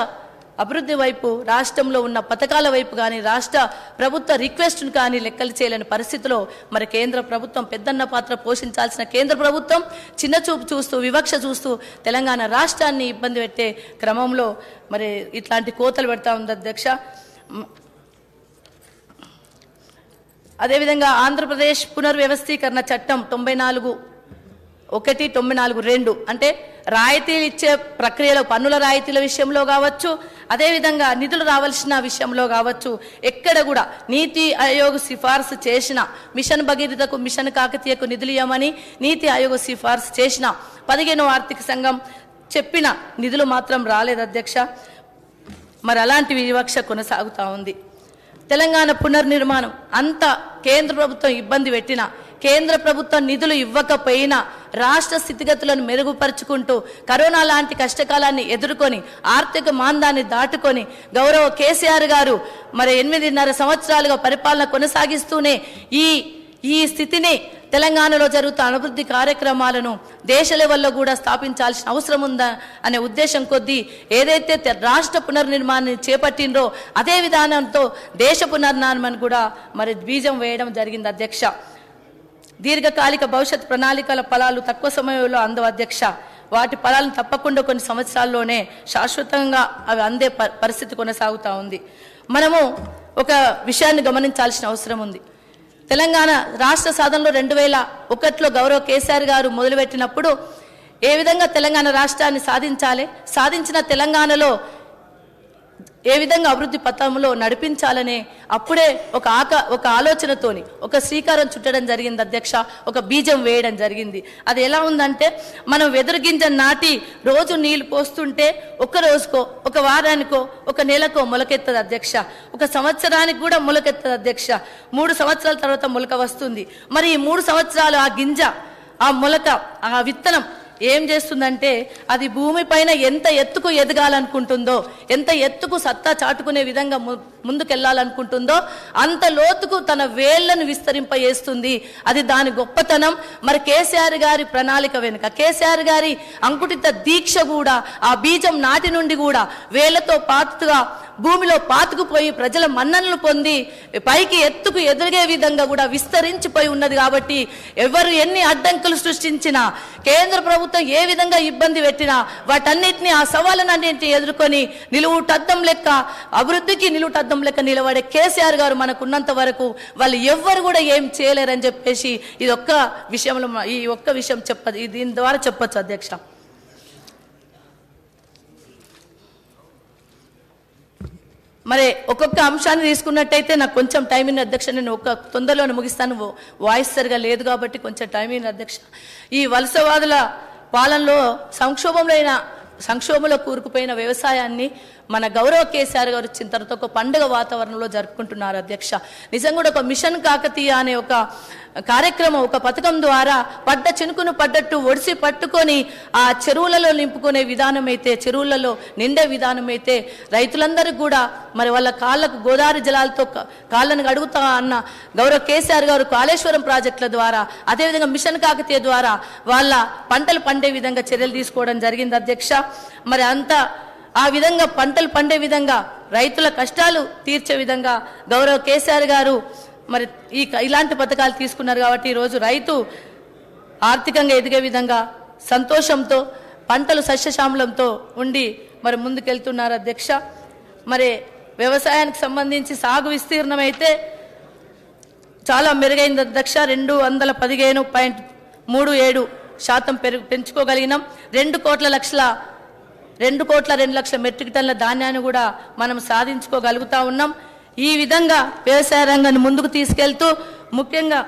అభివృద్ధి వైపు, రాష్ట్రంలో ఉన్న పథకాల వైపు కానీ, రాష్ట్ర ప్రభుత్వ రిక్వెస్ట్ను కానీ లెక్కలు చేయలేని పరిస్థితిలో మరి కేంద్ర ప్రభుత్వం పెద్దన్న పాత్ర పోషించాల్సిన కేంద్ర ప్రభుత్వం చిన్న చూపు చూస్తూ, వివక్ష చూస్తూ తెలంగాణ రాష్ట్రాన్ని ఇబ్బంది పెట్టే క్రమంలో మరి ఇట్లాంటి కోతలు పెడతా ఉంది అధ్యక్ష. అదేవిధంగా ఆంధ్రప్రదేశ్ పునర్వ్యవస్థీకరణ చట్టం 94(1)(94)(2) అంటే రాయితీలు ఇచ్చే ప్రక్రియలో, పన్నుల రాయితీల విషయంలో కావచ్చు, అదేవిధంగా నిధులు రావాల్సిన విషయంలో కావచ్చు, ఎక్కడ కూడా నీతి ఆయోగ్ సిఫార్సు చేసిన మిషన్ భగీరథకు, మిషన్ కాకతీయకు నిధులు ఇవ్వమని నీతి ఆయోగ్ సిఫార్సు చేసిన 15వ ఆర్థిక సంఘం చెప్పిన నిధులు మాత్రం రాలేదు అధ్యక్ష. మరి అలాంటి వివక్ష కొనసాగుతూ ఉంది. తెలంగాణ పునర్నిర్మాణం అంత కేంద్ర ప్రభుత్వం ఇబ్బంది పెట్టినా, కేంద్ర ప్రభుత్వం నిధులు ఇవ్వకపోయినా రాష్ట్ర స్థితిగతులను మెరుగుపరుచుకుంటూ కరోనా లాంటి కష్టకాలాన్ని ఎదుర్కొని ఆర్థిక మాందాన్ని దాటుకొని గౌరవ KCR గారు మరి 8.5 సంవత్సరాలుగా పరిపాలన కొనసాగిస్తూనే ఈ స్థితిని, తెలంగాణలో జరుగుతున్న అభివృద్ధి కార్యక్రమాలను దేశ లెవెల్లో కూడా స్థాపించాల్సిన అవసరం ఉందా అనే ఉద్దేశం కొద్దీ ఏదైతే రాష్ట్ర పునర్నిర్మాణాన్ని చేపట్టిండ్రో అదే విధానంతో దేశ పునర్నిర్మాణాన్ని కూడా మరి బీజం వేయడం జరిగింది అధ్యక్ష. దీర్ఘకాలిక భవిష్యత్ ప్రణాళికల ఫలాలు తక్కువ సమయంలో అందవు అధ్యక్ష. వాటి ఫలాలను తప్పకుండా కొన్ని సంవత్సరాల్లోనే శాశ్వతంగా అవి అందే పరిస్థితి కొనసాగుతూ ఉంది. మనము ఒక విషయాన్ని గమనించాల్సిన అవసరం ఉంది. తెలంగాణ రాష్ట్ర సాధనలో 2001లో గౌరవ KCR గారు మొదలుపెట్టినప్పుడు ఏ విధంగా తెలంగాణ రాష్ట్రాన్ని సాధించాలి, సాధించిన తెలంగాణలో ఏ విధంగా అభివృద్ధి పథంలో నడిపించాలనే అప్పుడే ఒక ఆలోచనతోని ఒక శ్రీకారం చుట్టడం జరిగింది అధ్యక్ష. ఒక బీజం వేయడం జరిగింది. అది ఎలా ఉందంటే, మనం వెదురు గింజ నాటి రోజు నీళ్లు పోస్తుంటే ఒక రోజుకో, ఒక వారానికో, ఒక నెలకో మొలకెత్తది అధ్యక్ష. ఒక సంవత్సరానికి కూడా మొలకెత్తది అధ్యక్ష. 3 సంవత్సరాల తర్వాత మొలక వస్తుంది. మరి ఈ 3 సంవత్సరాలు ఆ గింజ, ఆ మొలక, ఆ విత్తనం ఏం చేస్తుందంటే అది భూమి పైన ఎంత ఎత్తుకు ఎదగాలనుకుంటుందో, ఎంత ఎత్తుకు సత్తా చాటుకునే విధంగా ముందుకెళ్లాలనుకుంటుందో అంత లోతుకు తన వేళ్లను విస్తరింపజేస్తుంది. అది దాని గొప్పతనం. మరి KCR గారి ప్రణాళిక వెనుక, KCR గారి అంకుటిత దీక్ష కూడా ఆ బీజం నాటి నుండి కూడా వేళ్లతో పాతుగా భూమిలో పాతుకుపోయి ప్రజల మన్ననలు పొంది పైకి ఎత్తుకు ఎదిగే విధంగా కూడా విస్తరించిపోయి ఉన్నది. కాబట్టి ఎవరు ఎన్ని అడ్డంకులు సృష్టించినా, కేంద్ర ప్రభుత్వం ఏ విధంగా ఇబ్బంది పెట్టినా వాటన్నిటిని, ఆ సవాళ్ళన్నింటినీ ఎదుర్కొని నిలువుటద్దం లెక్క, అభివృద్ధికి నిలువుటద్దం లెక్క నిలబడే KCR గారు మనకున్నంత వరకు వాళ్ళు ఎవ్వరు కూడా ఏం చేయలేరని చెప్పేసి ఈ ఒక్క విషయం దీని ద్వారా చెప్పొచ్చు అధ్యక్ష. మరి ఒక్కొక్క అంశాన్ని తీసుకున్నట్టయితే నాకు కొంచెం టైం ఇన్ అధ్యక్ష, నేను తొందరలోనే ముగిస్తాను, వాయిస్ సరిగా లేదు కాబట్టి కొంచెం టైం ఇన్ అధ్యక్ష. ఈ వలసవాదుల పాలనలో సంక్షోభంలో కూరుకుపోయిన వ్యవసాయాన్ని మన గౌరవ KCR గారు వచ్చిన తర్వాత ఒక పండుగ వాతావరణంలో జరుపుకుంటున్నారు అధ్యక్ష. నిజంగా కూడా ఒక మిషన్ కాకతీయ అనే ఒక కార్యక్రమం, ఒక పథకం ద్వారా పడ్డ చినుకును పడ్డట్టు ఒడిసి పట్టుకొని ఆ చెరువులలో నింపుకునే విధానం అయితే, చెరువులలో నిండే విధానం అయితే రైతులందరికీ కూడా మరి వాళ్ళ కాళ్ళకు గోదావరి జలాలతో కాళ్ళను గడుగుతా అన్న గౌరవ KCR గారు కాళేశ్వరం ప్రాజెక్టుల ద్వారా, అదేవిధంగా మిషన్ కాకతీయ ద్వారా వాళ్ళ పంటలు పండే విధంగా చర్యలు తీసుకోవడం జరిగింది అధ్యక్ష. మరి ఆ విధంగా పంటలు పండే విధంగా, రైతుల కష్టాలు తీర్చే విధంగా గౌరవ KCR గారు మరి ఇలాంటి పథకాలు తీసుకున్నారు. కాబట్టి ఈరోజు రైతు ఆర్థికంగా ఎదిగే విధంగా సంతోషంతో, పంటలు సస్యశ్యామలంతో ఉండి మరి ముందుకెళ్తున్నారు అధ్యక్ష. మరి వ్యవసాయానికి సంబంధించి సాగు విస్తీర్ణం అయితే చాలా మెరుగైంది అధ్యక్ష. 215.37% పెంచుకోగలిగినాం. 2 కోట్ల లక్షల 2,02,00,000 మెట్రిక్ టన్నుల ధాన్యాన్ని కూడా మనం సాధించుకోగలుగుతా ఉన్నాం. ఈ విధంగా వ్యవసాయ రంగాన్ని ముందుకు తీసుకెళ్తూ ముఖ్యంగా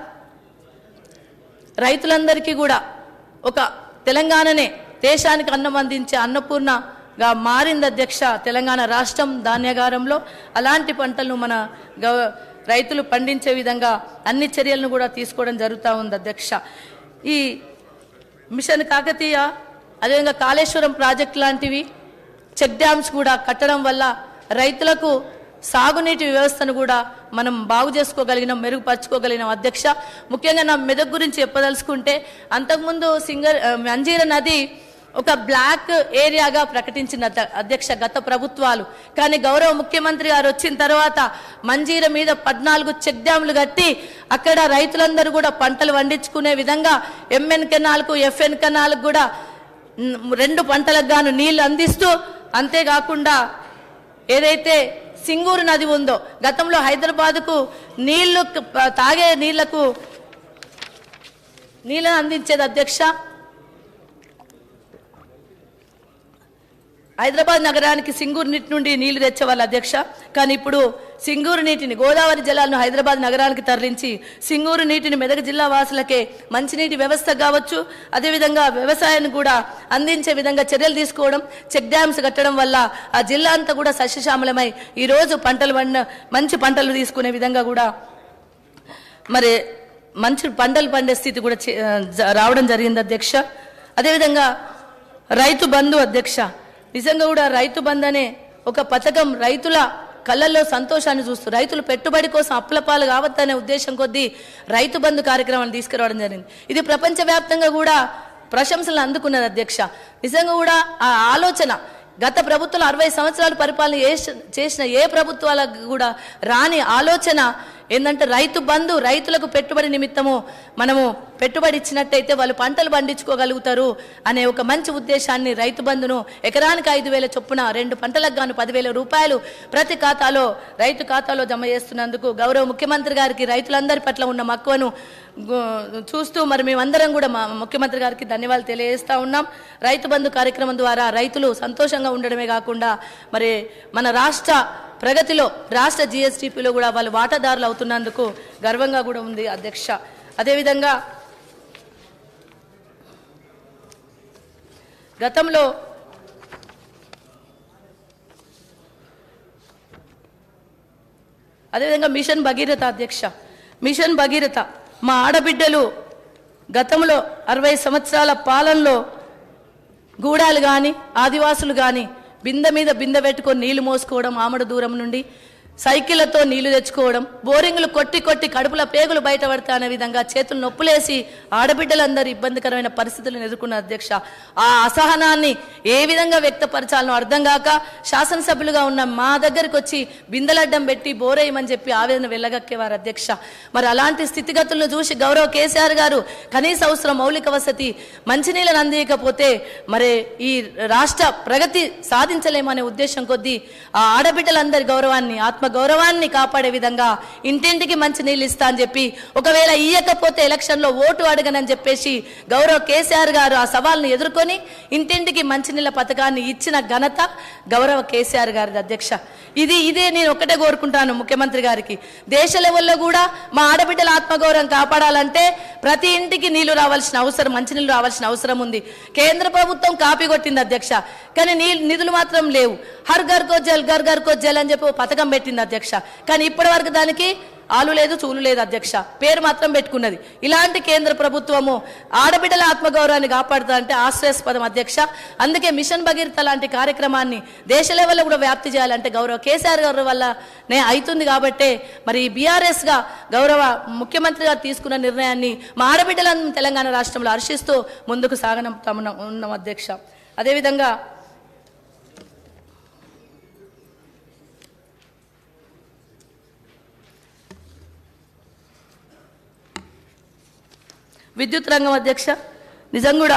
రైతులందరికీ కూడా ఒక తెలంగాణనే దేశానికి అన్నం అందించే అన్నపూర్ణగా మారింది అధ్యక్ష తెలంగాణ రాష్ట్రం ధాన్యాగారంలో. అలాంటి పంటలను మన రైతులు పండించే విధంగా అన్ని చర్యలను కూడా తీసుకోవడం జరుగుతూ ఉంది అధ్యక్ష. ఈ మిషన్ కాకతీయ అదేవిధంగా కాళేశ్వరం ప్రాజెక్ట్ లాంటివి చెక్ డ్యామ్స్ కూడా కట్టడం వల్ల రైతులకు సాగునీటి వ్యవస్థను కూడా మనం బాగు చేసుకోగలిగినాం, మెరుగుపరచుకోగలిగినాం అధ్యక్ష. ముఖ్యంగా నా మెదక్ గురించి చెప్పదలుచుకుంటే అంతకుముందు మంజీర నది ఒక బ్లాక్ ఏరియాగా ప్రకటించిన అధ్యక్ష గత ప్రభుత్వాలు. కానీ గౌరవ ముఖ్యమంత్రి గారు వచ్చిన తర్వాత మంజీర మీద 14 చెక్ డ్యాములు కట్టి అక్కడ రైతులందరూ కూడా పంటలు పండించుకునే విధంగా ఎంఎన్ కెనాల్కు ఎఫ్ఎన్ కెనాల్కు కూడా 2 పంటలకు గాను నీళ్లు అందిస్తూ, అంతేకాకుండా ఏదైతే సింగూరు నది ఉందో గతంలో హైదరాబాద్కు నీళ్లు తాగే నీళ్లను అందించేది అధ్యక్ష. హైదరాబాద్ నగరానికి సింగూరు నీటి నుండి నీళ్లు తెచ్చేవాళ్ళు అధ్యక్ష. కానీ ఇప్పుడు సింగూరు నీటిని, గోదావరి జలాలను హైదరాబాద్ నగరానికి తరలించి సింగూరు నీటిని మెదక్ జిల్లా వాసులకే మంచినీటి వ్యవస్థ కావచ్చు, అదేవిధంగా వ్యవసాయాన్ని కూడా అందించే విధంగా చర్యలు తీసుకోవడం, చెక్ డ్యామ్స్ కట్టడం వల్ల ఆ జిల్లా అంతా కూడా సస్యశ్యామలమై ఈరోజు మంచి పంటలు తీసుకునే విధంగా కూడా మరి మంచి పంటలు పండే స్థితి కూడా రావడం జరిగింది అధ్యక్ష. అదేవిధంగా రైతు బంధు అధ్యక్ష, నిజంగా కూడా రైతు బంధు అనే ఒక పథకం రైతుల కళ్ళల్లో సంతోషాన్ని చూస్తూ రైతులు పెట్టుబడి కోసం అప్పులపాలు కావద్దనే ఉద్దేశం కొద్దీ రైతు బంధు కార్యక్రమాన్ని తీసుకురావడం జరిగింది. ఇది ప్రపంచవ్యాప్తంగా కూడా ప్రశంసలు అందుకున్నది అధ్యక్ష. నిజంగా కూడా ఆ ఆలోచన గత ప్రభుత్వాలు 60 సంవత్సరాలు పరిపాలన చేసిన ఏ ప్రభుత్వాలకు కూడా రాని ఆలోచన ఏంటంటే రైతు బంధు, రైతులకు పెట్టుబడి నిమిత్తము మనము పెట్టుబడి ఇచ్చినట్టయితే వాళ్ళు పంటలు పండించుకోగలుగుతారు అనే ఒక మంచి ఉద్దేశాన్ని రైతు బంధును ఎకరానికి 5,000 చొప్పున 2 పంటలకు గాను 10,000 రూపాయలు ప్రతి ఖాతాలో రైతు ఖాతాలో జమ చేస్తున్నందుకు గౌరవ ముఖ్యమంత్రి గారికి రైతులందరి పట్ల ఉన్న మక్కువను చూస్తూ మరి మేమందరం కూడా మా ముఖ్యమంత్రి గారికి ధన్యవాదాలు తెలియజేస్తా ఉన్నాం. రైతు బంధు కార్యక్రమం ద్వారా రైతులు సంతోషంగా ఉండడమే కాకుండా మరి మన రాష్ట్ర ప్రగతిలో, రాష్ట్ర జిఎస్టిపిలో కూడా వాళ్ళు వాటాదారులు అవుతున్నందుకు గర్వంగా కూడా ఉంది అధ్యక్ష. అదేవిధంగా గతంలో మిషన్ భగీరథ అధ్యక్ష, మిషన్ భగీరథ మా ఆడబిడ్డలు గతంలో 60 సంవత్సరాల పాలనలో గూడాలు కానీ ఆదివాసులు కానీ బిందె మీద బిందె పెట్టుకొని నీళ్లు మోసుకోవడం, ఆమడ దూరం నుండి సైకిళ్లతో నీళ్లు తెచ్చుకోవడం, బోరింగ్లు కొట్టి కొట్టి కడుపుల పేగులు బయటపడతా అనే విధంగా చేతులు నొప్పులేసి ఆడబిడ్డలందరూ ఇబ్బందికరమైన పరిస్థితులను ఎదుర్కొన్న అధ్యక్ష. ఆ అసహనాన్ని ఏ విధంగా వ్యక్తపరచాలనో అర్థం కాక శాసనసభ్యులుగా ఉన్న మా దగ్గరికి వచ్చి బిందెలడ్డం పెట్టి బోరేయమని చెప్పి ఆవేదన వెళ్ళగక్కేవారు అధ్యక్ష. మరి అలాంటి స్థితిగతులను చూసి గౌరవ కేసీఆర్ గారు కనీస అవసరం మౌలిక వసతి మంచినీళ్ళని అందించకపోతే మరి ఈ రాష్ట్ర ప్రగతి సాధించలేమనే ఉద్దేశం కొద్దీ ఆ ఆడబిడ్డలందరి గౌరవాన్ని, ఆత్మ గౌరవాన్ని కాపాడే విధంగా ఇంటింటికి మంచి నీళ్ళు ఇస్తా అని చెప్పి, ఒకవేళ ఇయ్యకపోతే ఎలక్షన్లో ఓటు అడగనని చెప్పేసి గౌరవ కేసీఆర్ గారు ఆ సవాల్ను ఎదుర్కొని ఇంటింటికి మంచినీళ్ళ పథకాన్ని ఇచ్చిన ఘనత గౌరవ కేసీఆర్ గారిది అధ్యక్ష. ఇదే నేను ఒక్కటే కోరుకుంటాను ముఖ్యమంత్రి గారికి, దేశ లెవెల్లో కూడా మా ఆడబిడ్డల ఆత్మగౌరవం కాపాడాలంటే ప్రతి ఇంటికి నీళ్లు రావాల్సిన అవసరం, మంచినీళ్ళు రావాల్సిన అవసరం ఉంది. కేంద్ర ప్రభుత్వం కాపీ కొట్టింది అధ్యక్ష, కానీ నిధులు మాత్రం లేవు. హర్ ఘర్ కో జల్, ఘర్ ఘర్ కో జల్ అని చెప్పి పథకం పెట్టింది అధ్యక్ష. కానీ ఇప్పటి వరకు దానికి ఆలు లేదు, చూలు లేదు అధ్యక్ష, పేరు మాత్రం పెట్టుకున్నది. ఇలాంటి కేంద్ర ప్రభుత్వము ఆడబిడ్డల ఆత్మగౌరవాన్ని కాపాడుతుందంటే ఆశ్రయాస్పదం అధ్యక్ష. అందుకే మిషన్ భగీరథ లాంటి కార్యక్రమాన్ని దేశ లెవెల్లో కూడా వ్యాప్తి చేయాలంటే గౌరవ కేసీఆర్ గారి వల్లనే అవుతుంది. కాబట్టే మరి బీఆర్ఎస్ గా గౌరవ ముఖ్యమంత్రి గారు తీసుకున్న నిర్ణయాన్ని మా ఆడబిడ్డలను తెలంగాణ రాష్ట్రంలో హర్షిస్తూ ముందుకు సాగనున్నాం అధ్యక్ష. అదేవిధంగా విద్యుత్ రంగం అధ్యక్ష, నిజంగా కూడా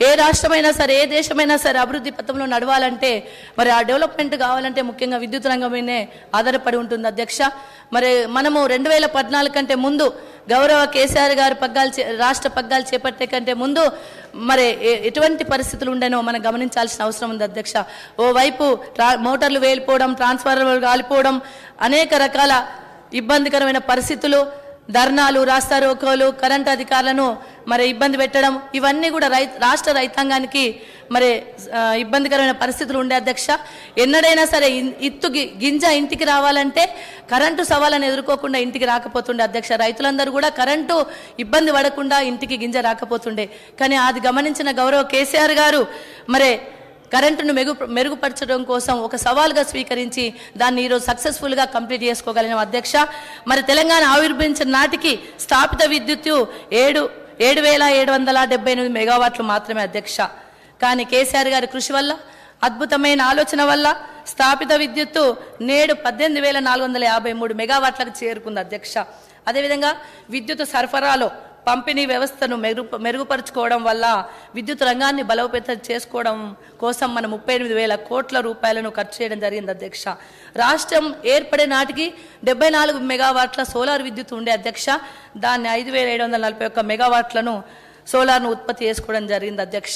ఏ రాష్ట్రమైనా సరే, ఏ దేశమైనా సరే అభివృద్ధి పథంలో నడవాలంటే మరి ఆ డెవలప్మెంట్ కావాలంటే ముఖ్యంగా విద్యుత్ రంగం మీదే ఆధారపడి ఉంటుంది అధ్యక్ష. మరి మనము 2014 కంటే ముందు గౌరవ కేసీఆర్ గారు రాష్ట్ర పగ్గాలు చేపట్టే కంటే ముందు మరి ఎటువంటి పరిస్థితులు ఉండేనో మనం గమనించాల్సిన అవసరం ఉంది అధ్యక్ష. ఓవైపు మోటార్లు వేలిపోవడం, ట్రాన్స్ఫార్మర్లు కాలిపోవడం, అనేక రకాల ఇబ్బందికరమైన పరిస్థితులు, ధర్నాలు, రాస్తారోకోలు, కరెంటు అధికారులను మరి ఇబ్బంది పెట్టడం, ఇవన్నీ కూడా రాష్ట్ర రైతాంగానికి మరి ఇబ్బందికరమైన పరిస్థితులు ఉండే అధ్యక్ష. ఎన్నడైనా సరే గింజ ఇంటికి రావాలంటే కరెంటు సవాళ్ళను ఎదుర్కోకుండా ఇంటికి రాకపోతుండే అధ్యక్ష. రైతులందరూ కూడా కరెంటు ఇబ్బంది పడకుండా ఇంటికి గింజ రాకపోతుండే. కానీ అది గమనించిన గౌరవ కేసీఆర్ గారు మరి కరెంటును మెరుగుపరచడం కోసం ఒక సవాల్గా స్వీకరించి దాన్ని ఈరోజు సక్సెస్ఫుల్గా కంప్లీట్ చేసుకోగలిగిన అధ్యక్ష. మరి తెలంగాణ ఆవిర్భవించిన నాటికి స్థాపిత విద్యుత్తు 7,778 మెగావాట్లు మాత్రమే అధ్యక్ష. కానీ కేసీఆర్ గారి కృషి వల్ల, అద్భుతమైన ఆలోచన వల్ల స్థాపిత విద్యుత్తు నేడు 18,453 మెగావాట్లకు చేరుకుంది అధ్యక్ష. అదేవిధంగా విద్యుత్ సరఫరాలో పంపిణీ వ్యవస్థను మెరుగుపరుచుకోవడం వల్ల విద్యుత్ రంగాన్ని బలోపేతం చేసుకోవడం కోసం మనం 38,000 కోట్ల రూపాయలను ఖర్చు చేయడం జరిగింది అధ్యక్ష. రాష్ట్రం ఏర్పడే నాటికి 74 మెగావాట్ల సోలార్ విద్యుత్ ఉండే అధ్యక్ష. దాన్ని 5,741 మెగావాట్లను సోలార్ను ఉత్పత్తి చేసుకోవడం జరిగింది అధ్యక్ష.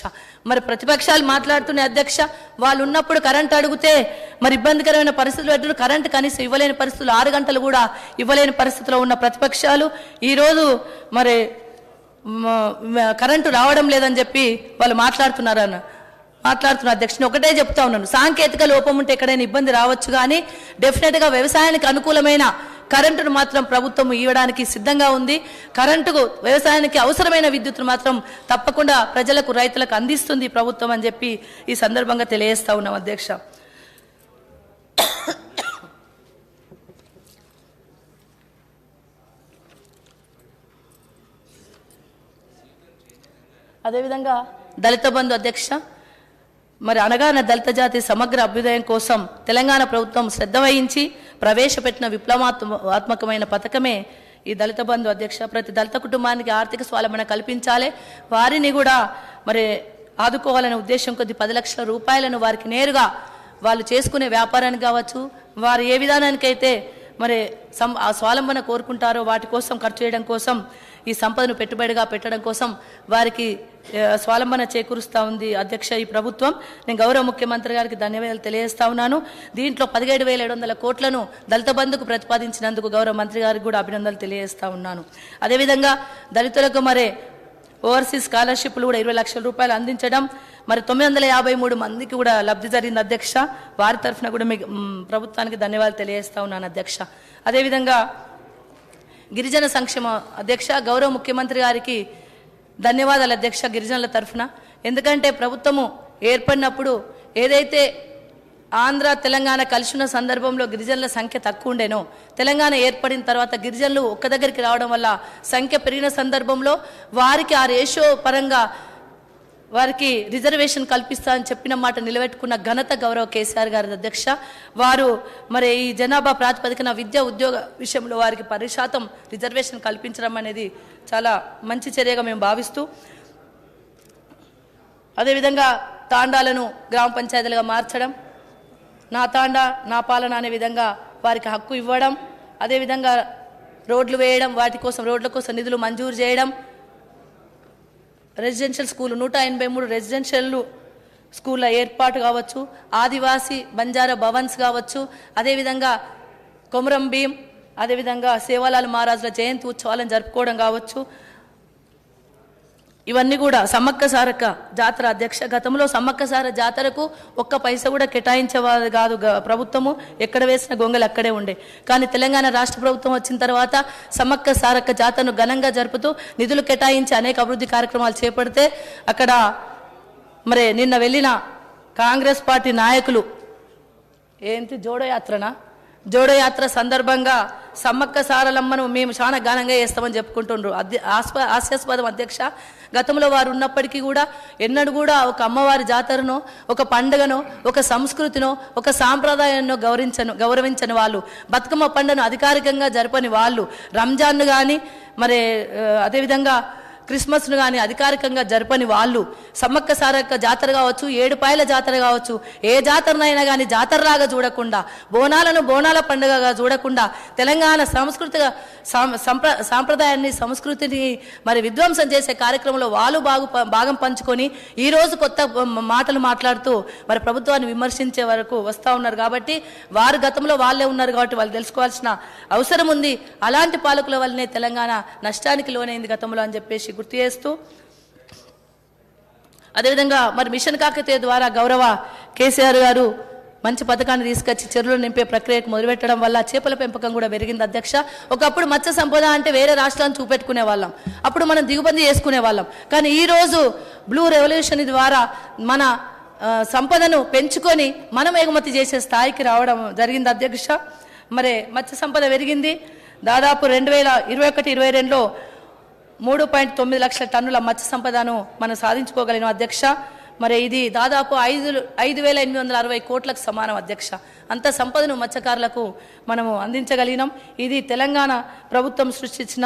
మరి ప్రతిపక్షాలు మాట్లాడుతున్నాయి అధ్యక్ష, వాళ్ళు ఉన్నప్పుడు కరెంట్ అడిగితే మరి ఇబ్బందికరమైన పరిస్థితులు ఎటు కరెంట్ కనీసం ఇవ్వలేని పరిస్థితులు, 6 గంటలు కూడా ఇవ్వలేని పరిస్థితిలో ఉన్న ప్రతిపక్షాలు ఈరోజు మరి కరెంటు రావడం లేదని చెప్పి వాళ్ళు మాట్లాడుతున్నారు అధ్యక్ష. ఒకటే చెప్తా ఉన్నాను, సాంకేతిక లోపం ఉంటే ఎక్కడైనా ఇబ్బంది రావచ్చు, కానీ డెఫినెట్గా వ్యవసాయానికి అనుకూలమైన కరెంటును మాత్రం ప్రభుత్వం ఇవ్వడానికి సిద్ధంగా ఉంది. కరెంటుకు వ్యవసాయానికి అవసరమైన విద్యుత్తును మాత్రం తప్పకుండా ప్రజలకు, రైతులకు అందిస్తుంది ప్రభుత్వం అని చెప్పి ఈ సందర్భంగా తెలియజేస్తా ఉన్నాం అధ్యక్ష. అదేవిధంగా దళిత బంధు అధ్యక్ష, మరి అనగానే దళిత జాతి సమగ్ర అభ్యుదయం కోసం తెలంగాణ ప్రభుత్వం శ్రద్ధ వహించి ప్రవేశపెట్టిన విప్లవాత్మకమైన పథకమే ఈ దళిత బంధు అధ్యక్ష. ప్రతి దళిత కుటుంబానికి ఆర్థిక స్వావలంబన కల్పించాలి, వారిని కూడా మరి ఆదుకోవాలనే ఉద్దేశం కొద్ది 10 లక్షల రూపాయలను వారికి నేరుగా వాళ్ళు చేసుకునే వ్యాపారానికి కావచ్చు, వారు ఏ విధానానికైతే మరి స్వావలంబన కోరుకుంటారో వాటి కోసం ఖర్చు చేయడం కోసం ఈ సంపదను పెట్టుబడిగా పెట్టడం కోసం వారికి స్వావలంబన చేకూరుస్తూ ఉంది అధ్యక్ష ఈ ప్రభుత్వం. నేను గౌరవ ముఖ్యమంత్రి గారికి ధన్యవాదాలు తెలియజేస్తా ఉన్నాను. దీంట్లో 17,700 కోట్లను దళిత బంధుకు ప్రతిపాదించినందుకు గౌరవ మంత్రి గారికి కూడా అభినందనలు తెలియజేస్తా ఉన్నాను. అదేవిధంగా దళితులకు మరి ఓవర్సీస్ స్కాలర్షిప్లు కూడా 20 లక్షల రూపాయలు అందించడం, మరి 953 మందికి కూడా లబ్ధి జరిగింది అధ్యక్ష. వారి తరఫున కూడా మీకు ప్రభుత్వానికి ధన్యవాదాలు తెలియజేస్తా ఉన్నాను అధ్యక్ష. అదేవిధంగా గిరిజన సంక్షేమ అధ్యక్ష, గౌరవ ముఖ్యమంత్రి గారికి ధన్యవాదాలు అధ్యక్ష గిరిజనుల తరఫున. ఎందుకంటే ప్రభుత్వము ఏర్పడినప్పుడు ఏదైతే ఆంధ్ర తెలంగాణ కలిసి ఉన్న సందర్భంలో గిరిజనుల సంఖ్య తక్కువ ఉండేనో, తెలంగాణ ఏర్పడిన తర్వాత గిరిజనులు ఒక్క దగ్గరికి రావడం వల్ల సంఖ్య పెరిగిన సందర్భంలో వారికి ఆ రేషియో పరంగా వారికి రిజర్వేషన్ కల్పిస్తా అని చెప్పిన మాట నిలబెట్టుకున్న ఘనత గౌరవ కేసీఆర్ గారి అధ్యక్ష. వారు మరి ఈ జనాభా ప్రాతిపదికన విద్య ఉద్యోగ విషయంలో వారికి 10% రిజర్వేషన్ కల్పించడం అనేది చాలా మంచి చర్యగా మేము భావిస్తూ, అదేవిధంగా తాండాలను గ్రామ పంచాయతీలుగా మార్చడం, నా తాండా నా పాలన అనే విధంగా వారికి హక్కు ఇవ్వడం, అదేవిధంగా రోడ్లు వేయడం, రోడ్ల కోసం నిధులు మంజూరు చేయడం, రెసిడెన్షియల్ స్కూలు 183 రెసిడెన్షియల్ స్కూళ్ళ ఏర్పాటు కావచ్చు, ఆదివాసీ బంజారా భవన్స్ కావచ్చు, అదేవిధంగా కొమరం భీం, అదేవిధంగా సేవాలాల్ మహారాజుల జయంతి ఉత్సవాలను జరుపుకోవడం కావచ్చు, ఇవన్నీ కూడా సమ్మక్క సారక్క జాతర అధ్యక్ష. గతంలో సమ్మక్క సార జాతరకు ఒక్క పైసా కూడా కేటాయించేవారు కాదు ప్రభుత్వము, ఎక్కడ వేసిన గొంగలు అక్కడే ఉండే. కానీ తెలంగాణ రాష్ట్ర ప్రభుత్వం వచ్చిన తర్వాత సమ్మక్క సారక్క జాతరను ఘనంగా జరుపుతూ నిధులు కేటాయించి అనేక అభివృద్ధి కార్యక్రమాలు చేపడితే అక్కడ మరి నిన్న వెళ్ళిన కాంగ్రెస్ పార్టీ నాయకులు జోడో యాత్ర సందర్భంగా సమ్మక్క సారలమ్మను మేము చాలా ఘనంగా చేస్తామని చెప్పుకుంటుండ్రు. హాస్యాస్పదం అధ్యక్ష. గతంలో వారు ఉన్నప్పటికీ కూడా ఎన్నడూ కూడా ఒక అమ్మవారి జాతరనో, ఒక పండుగనో, ఒక సంస్కృతినో, ఒక సాంప్రదాయాన్ని గౌరవించని వాళ్ళు, బతుకమ్మ పండుగను అధికారికంగా జరపని వాళ్ళు, రంజాన్ను కానీ మరి అదేవిధంగా క్రిస్మస్ను కానీ అధికారికంగా జరపని వాళ్ళు సమ్మక్క సారక్క జాతర కావచ్చు, ఏడుపాయల జాతర కావచ్చు, ఏ జాతరనైనా కానీ జాతరలాగా చూడకుండా, బోనాలను బోనాల పండుగగా చూడకుండా తెలంగాణ సాంస్కృతిక సాంప్రదాయాన్ని సంస్కృతిని మరి విధ్వంసం చేసే కార్యక్రమంలో వాళ్ళు భాగం పంచుకొని ఈరోజు కొత్త మాటలు మాట్లాడుతూ మరి ప్రభుత్వాన్ని విమర్శించే వరకు వస్తూ ఉన్నారు. కాబట్టి వారు గతంలో వాళ్ళే ఉన్నారు కాబట్టి వాళ్ళు తెలుసుకోవాల్సిన అవసరం ఉంది. అలాంటి పాలకుల వల్లనే తెలంగాణ నష్టానికి లోనైంది గతంలో అని చెప్పేసి గుర్తు చేస్తూ, అదేవిధంగా మరి మిషన్ కాకతీయ ద్వారా గౌరవ కేసీఆర్ గారు మంచి పథకాన్ని తీసుకొచ్చి చెరువులు నింపే ప్రక్రియకు మొదలుపెట్టడం వల్ల చేపల పెంపకం కూడా పెరిగింది అధ్యక్ష. ఒకప్పుడు మత్స్య సంపద అంటే వేరే రాష్ట్రాలను చూపెట్టుకునే వాళ్ళం, అప్పుడు మనం దిగుబడి చేసుకునే వాళ్ళం. కానీ ఈరోజు బ్లూ రెవల్యూషన్ ద్వారా మన సంపదను పెంచుకొని మనం ఎగుమతి చేసే స్థాయికి రావడం జరిగింది అధ్యక్ష. మరి మత్స్య సంపద పెరిగింది. దాదాపు 2021-22లో 3.9 లక్షల టన్నుల మత్స్య సంపదను మనం సాధించుకోగలిగిన అధ్యక్ష. మరి ఇది దాదాపు 5,860 కోట్లకు సమానం అధ్యక్ష. అంత సంపదను మత్స్యకారులకు మనము అందించగలిగినాం. ఇది తెలంగాణ ప్రభుత్వం సృష్టించిన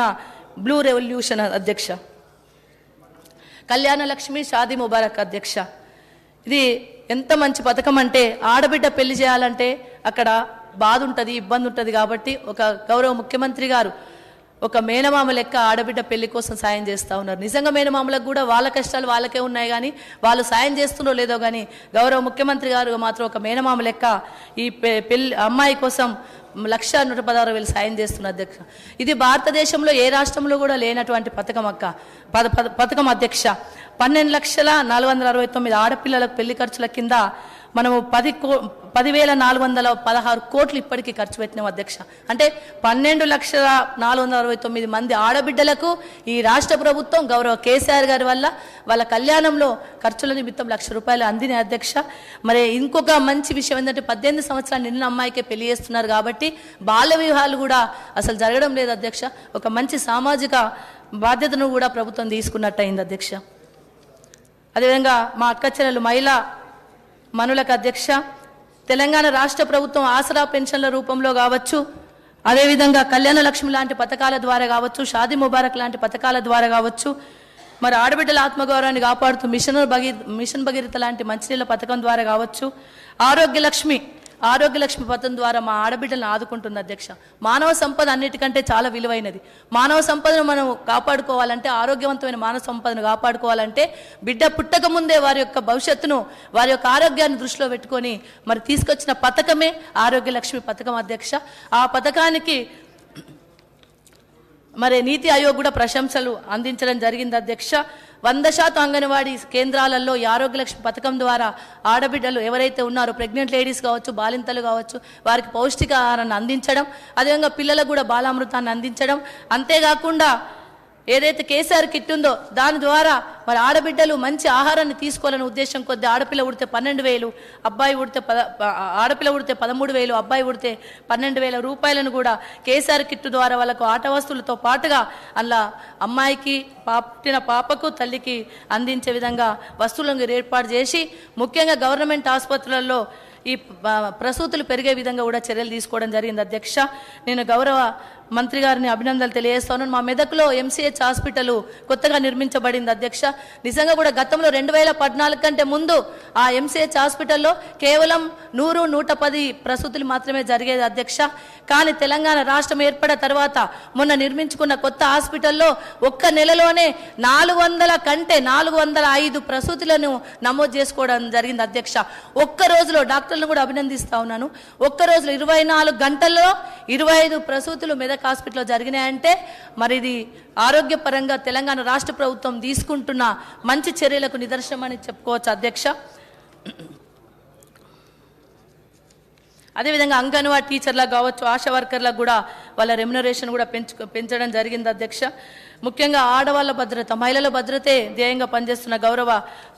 బ్లూ రెవల్యూషన్ అధ్యక్ష. కళ్యాణ లక్ష్మి షాదీ ముబారక్ అధ్యక్ష. ఇది ఎంత మంచి పథకం అంటే, ఆడబిడ్డ పెళ్లి చేయాలంటే అక్కడ బాధ ఉంటుంది, ఇబ్బంది ఉంటుంది. కాబట్టి ఒక గౌరవ ముఖ్యమంత్రి గారు ఒక మేనమామ లెక్క ఆడబిడ్డ పెళ్లి కోసం సాయం చేస్తూ ఉన్నారు. నిజంగా మేనమామలకు కూడా వాళ్ళ కష్టాలు వాళ్ళకే ఉన్నాయి, కానీ వాళ్ళు సాయం చేస్తున్నారో లేదో కానీ గౌరవ ముఖ్యమంత్రి గారు మాత్రం ఒక మేనమామ లెక్క ఈ పెళ్లి అమ్మాయి కోసం 1,116,000 సాయం చేస్తున్న అధ్యక్ష. ఇది భారతదేశంలో ఏ రాష్ట్రంలో కూడా లేనటువంటి పథకం అధ్యక్ష. 12,469 ఆడపిల్లలకు పెళ్లి ఖర్చుల కింద మనము 10,416 కోట్లు ఇప్పటికీ ఖర్చు పెట్టినాం అధ్యక్ష. అంటే 12,469 మంది ఆడబిడ్డలకు ఈ రాష్ట్ర ప్రభుత్వం గౌరవ కేసీఆర్ గారి వల్ల వాళ్ళ కళ్యాణంలో ఖర్చుల నిమిత్తం ₹1,00,000 అందినాయి అధ్యక్ష. మరి ఇంకొక మంచి విషయం ఏంటంటే 18 సంవత్సరాలు నిన్న అమ్మాయికే పెళ్లి చేస్తున్నారు కాబట్టి బాల్య వివాహాలు కూడా అసలు జరగడం లేదు అధ్యక్ష. ఒక మంచి సామాజిక బాధ్యతను కూడా ప్రభుత్వం తీసుకున్నట్టు అయింది అధ్యక్ష. అదేవిధంగా మా అక్క చెల్లెలు మహిళా మనులకు అధ్యక్ష, తెలంగాణ రాష్ట్ర ప్రభుత్వం ఆసరా పెన్షన్ల రూపంలో కావచ్చు, అదేవిధంగా కళ్యాణ లక్ష్మి లాంటి పథకాల ద్వారా కావచ్చు, షాదీ ముబారక్ లాంటి పథకాల ద్వారా కావచ్చు, మరి ఆడబిడ్డల ఆత్మగౌరవాన్ని కాపాడుతూ మిషన్ భగీరథ లాంటి మంచినీళ్ళ పథకం ద్వారా కావచ్చు, ఆరోగ్య లక్ష్మి పథకం ద్వారా మా ఆడబిడ్డలను ఆదుకుంటుంది అధ్యక్ష. మానవ సంపద అన్నిటికంటే చాలా విలువైనది. మానవ సంపదను మనం కాపాడుకోవాలంటే, ఆరోగ్యవంతమైన మానవ సంపదను కాపాడుకోవాలంటే బిడ్డ పుట్టక ముందే వారి యొక్క భవిష్యత్తును, వారి యొక్క ఆరోగ్యాన్ని దృష్టిలో పెట్టుకొని మరి తీసుకొచ్చిన పథకమే ఆరోగ్య లక్ష్మి పథకం అధ్యక్ష. ఆ పథకానికి మరి నీతి ఆయోగ్ కూడా ప్రశంసలు అందించడం జరిగింది అధ్యక్ష. 100% అంగన్వాడీ కేంద్రాలలో ఈ ఆరోగ్య లక్ష్మి పథకం ద్వారా ఆడబిడ్డలు ఎవరైతే ఉన్నారో, ప్రెగ్నెంట్ లేడీస్ కావచ్చు, బాలింతలు కావచ్చు, వారికి పౌష్టికాహారాన్ని అందించడం, అదేవిధంగా పిల్లలకు కూడా బాలామృతాన్ని అందించడం, అంతేకాకుండా ఏదైతే కేసీఆర్ కిట్ ఉందో దాని ద్వారా మరి ఆడబిడ్డలు మంచి ఆహారాన్ని తీసుకోవాలనే ఉద్దేశం కొద్ది ఆడపిల్ల ఉడితే 12,000, ఆడపిల్ల ఉడితే 13,000, అబ్బాయి ఉడితే 12,000 రూపాయలను కూడా కేసీఆర్ కిట్ ద్వారా వాళ్ళకు ఆట వస్తువులతో పాటుగా అలా అమ్మాయికి పుట్టిన పాపకు తల్లికి అందించే విధంగా వస్తువులను ఏర్పాటు చేసి, ముఖ్యంగా గవర్నమెంట్ ఆసుపత్రులలో ఈ ప్రసూతులు పెరిగే విధంగా కూడా చర్యలు తీసుకోవడం జరిగింది అధ్యక్ష. నేను గౌరవ మంత్రి గారిని అభినందనలు తెలియజేస్తాను. మా మెదక్లో ఎంసీహెచ్ హాస్పిటల్ కొత్తగా నిర్మించబడింది అధ్యక్ష. నిజంగా కూడా గతంలో 2014 కంటే ముందు ఆ ఎంసీహెచ్ హాస్పిటల్లో కేవలం 100-110 ప్రసూతులు మాత్రమే జరిగేది అధ్యక్ష. కానీ తెలంగాణ రాష్ట్రం ఏర్పడిన తర్వాత మొన్న నిర్మించుకున్న కొత్త హాస్పిటల్లో ఒక్క నెలలోనే 405 ప్రసూతులను నమోదు చేసుకోవడం జరిగింది అధ్యక్ష. ఒక్క రోజులో డాక్టర్లను కూడా అభినందిస్తా ఉన్నాను. ఒక్క రోజులో 24 గంటల్లో 25 ప్రసూతులు మెదక్ హాస్పిటల్లో జరిగినాయంటే మరి ఇది ఆరోగ్యపరంగా తెలంగాణ రాష్ట్ర ప్రభుత్వం తీసుకుంటున్న మంచి చర్యలకు నిదర్శనమని చెప్పుకోవచ్చు అధ్యక్ష. అదేవిధంగా అంగన్వాడీ టీచర్లకు కావచ్చు, ఆశా వర్కర్లకు కూడా వాళ్ళ రెమ్యునరేషన్ కూడా పెంచడం జరిగింది అధ్యక్ష. ముఖ్యంగా ఆడవాళ్ళ భద్రత, మహిళల భద్రతే ధ్యేయంగా పనిచేస్తున్న గౌరవ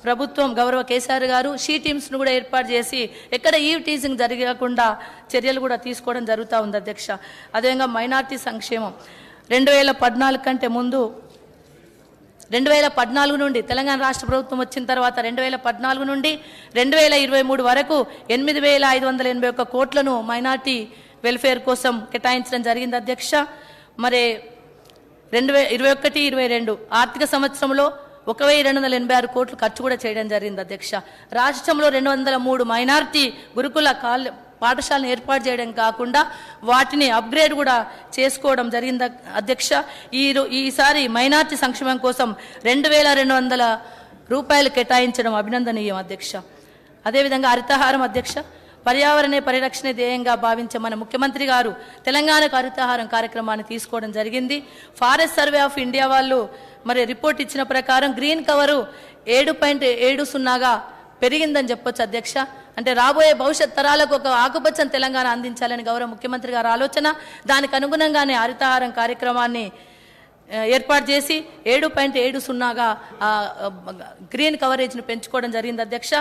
ప్రభుత్వం, గౌరవ కేసీఆర్ గారు షీ టీమ్స్ను కూడా ఏర్పాటు చేసి ఎక్కడ ఈ టీజింగ్ జరగకుండా చర్యలు కూడా తీసుకోవడం జరుగుతూ ఉంది అధ్యక్ష. అదేవిధంగా మైనార్టీ సంక్షేమం 2014 కంటే ముందు 2014 నుండి తెలంగాణ రాష్ట్ర ప్రభుత్వం వచ్చిన తర్వాత 2014 నుండి 2023 వరకు 8,581 కోట్లను మైనార్టీ వెల్ఫేర్ కోసం కేటాయించడం జరిగింది అధ్యక్ష. మరి 2021-22 ఆర్థిక సంవత్సరంలో 1286 కోట్లు ఖర్చు కూడా చేయడం జరిగింది అధ్యక్ష. రాష్ట్రంలో 203 మైనారిటీ గురుకుల పాఠశాలను ఏర్పాటు చేయడం కాకుండా వాటిని అప్గ్రేడ్ కూడా చేసుకోవడం జరిగింది అధ్యక్ష. ఈసారి మైనారిటీ సంక్షేమం కోసం 2200 రూపాయలు కేటాయించడం అభినందనీయం అధ్యక్ష. అదేవిధంగా హరితహారం అధ్యక్ష, పర్యావరణ పరిరక్షణ ధ్యేయంగా భావించే మన ముఖ్యమంత్రి గారు తెలంగాణకు హరితహారం కార్యక్రమాన్ని తీసుకోవడం జరిగింది. ఫారెస్ట్ సర్వే ఆఫ్ ఇండియా వాళ్ళు మరి రిపోర్ట్ ఇచ్చిన ప్రకారం గ్రీన్ కవరు 7.70గా పెరిగిందని చెప్పొచ్చు అధ్యక్ష. అంటే రాబోయే భవిష్యత్ తరాలకు ఒక ఆకుపచ్చని తెలంగాణ అందించాలని గౌరవ ముఖ్యమంత్రి గారి ఆలోచన. దానికి అనుగుణంగానే హరితహారం కార్యక్రమాన్ని ఏర్పాటు చేసి 7.70గా గ్రీన్ కవరేజ్ను పెంచుకోవడం జరిగింది అధ్యక్ష.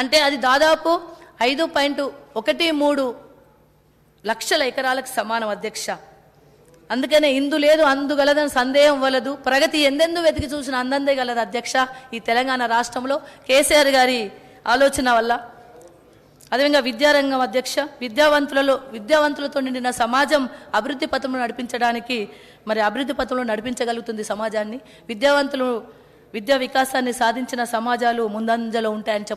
అంటే అది దాదాపు 5.13 లక్షల ఎకరాలకు సమానం అధ్యక్ష. అందుకనే ఇందు లేదు అందు గలదని సందేహం వలదు, ప్రగతి ఎందెందు వెతికి చూసిన అందందే గలదు అధ్యక్ష ఈ తెలంగాణ రాష్ట్రంలో కేసీఆర్ గారి ఆలోచన వల్ల. అదేవిధంగా విద్యారంగం అధ్యక్ష, విద్యావంతులతో నిండిన సమాజం అభివృద్ధి పథంలో నడిపించడానికి మరి అభివృద్ధి పథంలో నడిపించగలుగుతుంది సమాజాన్ని. విద్యా వికాసాన్ని సాధించిన సమాజాలు ముందంజలో ఉంటాయని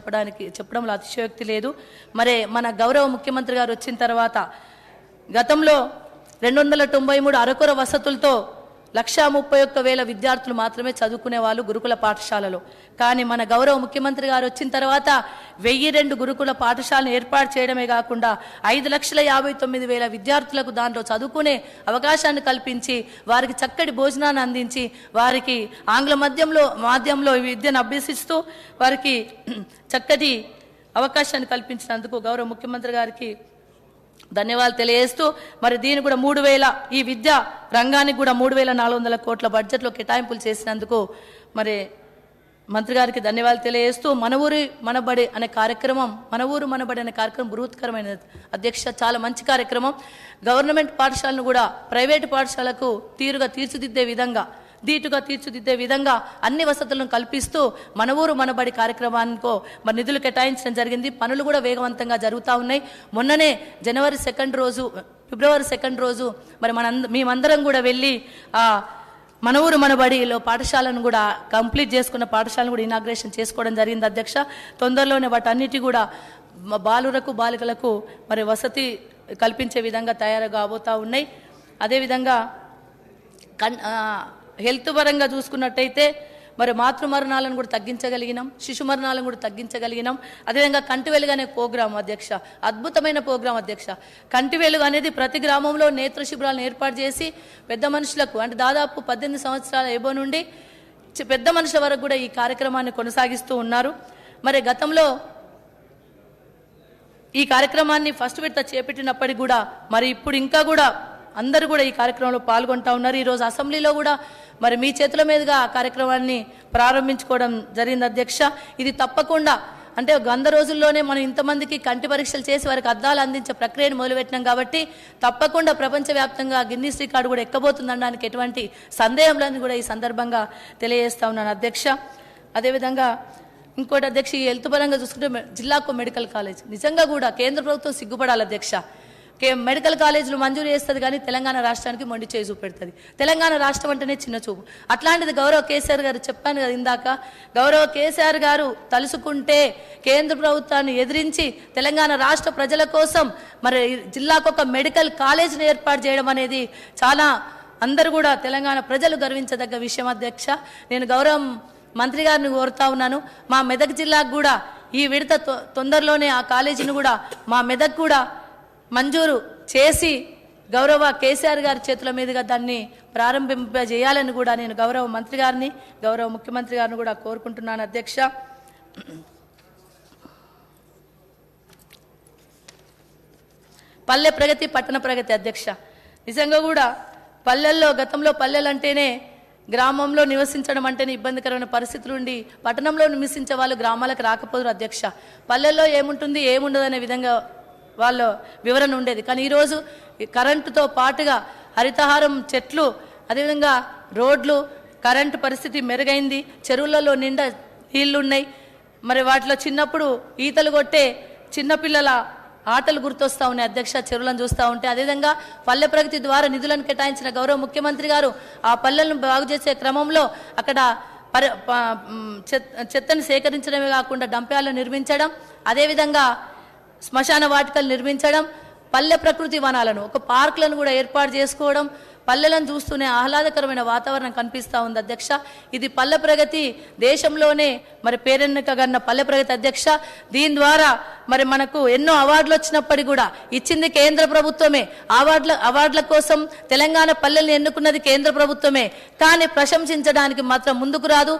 చెప్పడంలో అతిశయోక్తి లేదు. మరి మన గౌరవ ముఖ్యమంత్రి గారు వచ్చిన తర్వాత గతంలో 293 అరకొర వసతులతో 131,000 విద్యార్థులు మాత్రమే చదువుకునే వాళ్ళు గురుకుల పాఠశాలలో. కానీ మన గౌరవ ముఖ్యమంత్రి గారు వచ్చిన తర్వాత 1002 గురుకుల పాఠశాలను ఏర్పాటు చేయడమే కాకుండా 5,59,000 విద్యార్థులకు దాంట్లో చదువుకునే అవకాశాన్ని కల్పించి వారికి చక్కటి భోజనాన్ని అందించి వారికి ఆంగ్ల మాధ్యమంలో విద్యను అభ్యసిస్తూ వారికి చక్కటి అవకాశాన్ని కల్పించినందుకు గౌరవ ముఖ్యమంత్రి గారికి ధన్యవాదాలు తెలియజేస్తూ మరి దీనికి కూడా 3,000 ఈ విద్యా రంగానికి కూడా 3,400 కోట్ల బడ్జెట్లో కేటాయింపులు చేసినందుకు మరి మంత్రి గారికి ధన్యవాదాలు తెలియజేస్తూ మన ఊరు మనబడి అనే కార్యక్రమం బృహత్కరమైన అధ్యక్ష, చాలా మంచి కార్యక్రమం. గవర్నమెంట్ పాఠశాలను కూడా ప్రైవేటు పాఠశాలకు ధీటుగా తీర్చిదిద్దే విధంగా అన్ని వసతులను కల్పిస్తూ మన ఊరు మనబడి కార్యక్రమానికో మరి నిధులు కేటాయించడం జరిగింది. పనులు కూడా వేగవంతంగా జరుగుతూ ఉన్నాయి. మొన్ననే ఫిబ్రవరి 2 రోజు మరి మేమందరం కూడా వెళ్ళి మన ఊరు మనబడిలో పాఠశాలను కూడా కంప్లీట్ చేసుకున్న పాఠశాలను కూడా ఇనాగ్రేషన్ చేసుకోవడం జరిగింది అధ్యక్ష. తొందరలోనే వాటన్నిటి కూడా బాలికలకు మరి వసతి కల్పించే విధంగా తయారు కాబోతూ ఉన్నాయి. అదేవిధంగా హెల్త్ పరంగా చూసుకున్నట్టయితే మరి మాతృ మరణాలను కూడా తగ్గించగలిగినాం, శిశు మరణాలను కూడా తగ్గించగలిగినాం. అదేవిధంగా కంటి వెలుగు అనే ప్రోగ్రాం అధ్యక్ష, అద్భుతమైన ప్రోగ్రాం అధ్యక్ష. కంటి వెలుగు అనేది ప్రతి గ్రామంలో నేత్ర శిబిరాలను ఏర్పాటు చేసి పెద్ద మనుషులకు అంటే దాదాపు 18 సంవత్సరాల ఏబో నుండి పెద్ద మనుషుల వరకు కూడా ఈ కార్యక్రమాన్ని కొనసాగిస్తూ ఉన్నారు. మరి గతంలో ఈ కార్యక్రమాన్ని ఫస్ట్ విడత చేపట్టినప్పటికీ కూడా మరి ఇప్పుడు ఇంకా కూడా అందరూ కూడా ఈ కార్యక్రమంలో పాల్గొంటూ ఉన్నారు. ఈరోజు అసెంబ్లీలో కూడా మరి మీ చేతుల మీదుగా ఆ కార్యక్రమాన్ని ప్రారంభించుకోవడం జరిగింది అధ్యక్ష. ఇది తప్పకుండా అంటే 100 రోజుల్లోనే మనం ఇంతమందికి కంటి పరీక్షలు చేసి వారికి అద్దాలు అందించే ప్రక్రియను మొదలుపెట్టినాం కాబట్టి తప్పకుండా ప్రపంచవ్యాప్తంగా గిన్నీస్ రికార్డు కూడా ఎక్కబోతుందనడానికి ఎటువంటి సందేహం లేదని కూడా ఈ సందర్భంగా తెలియజేస్తా ఉన్నాను అధ్యక్ష. అదేవిధంగా ఇంకోటి అధ్యక్ష, ఈ హెల్త్ పరంగా చూసుకుంటే జిల్లాకు మెడికల్ కాలేజ్ నిజంగా కూడా కేంద్ర ప్రభుత్వం సిగ్గుపడాలి అధ్యక్ష. మెడికల్ కాలేజీలు మంజూరు చేస్తుంది కానీ తెలంగాణ రాష్ట్రానికి మొండి చేయి చూపెడుతుంది. తెలంగాణ రాష్ట్రం అంటేనే చిన్న చూపు. అట్లాంటిది గౌరవ కేసీఆర్ గారు చెప్పాను కదా ఇందాక, గౌరవ కేసీఆర్ గారు తలుసుకుంటే కేంద్ర ప్రభుత్వాన్ని ఎదిరించి తెలంగాణ రాష్ట్ర ప్రజల కోసం మరి జిల్లాకు ఒక మెడికల్ కాలేజీని ఏర్పాటు చేయడం అనేది చాలా అందరూ కూడా తెలంగాణ ప్రజలు గర్వించదగ్గ విషయం అధ్యక్ష. నేను గౌరవ మంత్రి గారిని కోరుతా ఉన్నాను, మా మెదక్ జిల్లాకు కూడా ఈ విడత తొందరలోనే ఆ కాలేజీని కూడా మా మెదక్ కూడా మంజూరు చేసి గౌరవ కేసీఆర్ గారి చేతుల మీదుగా దాన్ని ప్రారంభింపజేయాలని కూడా నేను గౌరవ మంత్రి గారిని గౌరవ ముఖ్యమంత్రి గారిని కూడా కోరుకుంటున్నాను అధ్యక్ష. పల్లె ప్రగతి పట్టణ ప్రగతి అధ్యక్ష, నిజంగా కూడా పల్లెల్లో గతంలో పల్లెలంటేనే గ్రామంలో నివసించడం అంటేనే ఇబ్బందికరమైన పరిస్థితులు ఉండి పట్టణంలో నివసించే వాళ్ళు గ్రామాలకు రాకపోదురు అధ్యక్ష. పల్లెల్లో ఏముంటుంది ఏముండదు అనే విధంగా వాళ్ళ వివరణ ఉండేది. కానీ ఈరోజు కరెంటుతో పాటుగా హరితహారం చెట్లు, అదేవిధంగా రోడ్లు, కరెంటు పరిస్థితి మెరుగైంది. చెరువులలో నిండా నీళ్లున్నాయి. మరి వాటిలో చిన్నప్పుడు ఈతలు కొట్టే చిన్నపిల్లల ఆటలు గుర్తొస్తూ ఉన్నాయి అధ్యక్ష, చెరువులను చూస్తూ ఉంటే. అదేవిధంగా పల్లె ప్రగతి ద్వారా నిధులను కేటాయించిన గౌరవ ముఖ్యమంత్రి గారు ఆ పల్లెలను బాగు చేసే క్రమంలో అక్కడ చెత్తను సేకరించడమే కాకుండా డంప్యార్లు నిర్మించడం, అదేవిధంగా శ్మశాన వాటికలు నిర్మించడం, పల్లె ప్రకృతి వనాలను ఒక పార్కులను కూడా ఏర్పాటు చేసుకోవడం, పల్లెలను చూస్తూనే ఆహ్లాదకరమైన వాతావరణం కనిపిస్తూ ఉంది అధ్యక్ష. ఇది పల్లె ప్రగతి దేశంలోనే మరి పేరెన్నికగన్న పల్లె ప్రగతి అధ్యక్ష. దీని ద్వారా మరి మనకు ఎన్నో అవార్డులు వచ్చినప్పటికీ కూడా ఇచ్చింది కేంద్ర ప్రభుత్వమే. అవార్డుల కోసం తెలంగాణ పల్లెల్ని ఎన్నుకున్నది కేంద్ర ప్రభుత్వమే. కానీ ప్రశంసించడానికి మాత్రం ముందుకు రాదు,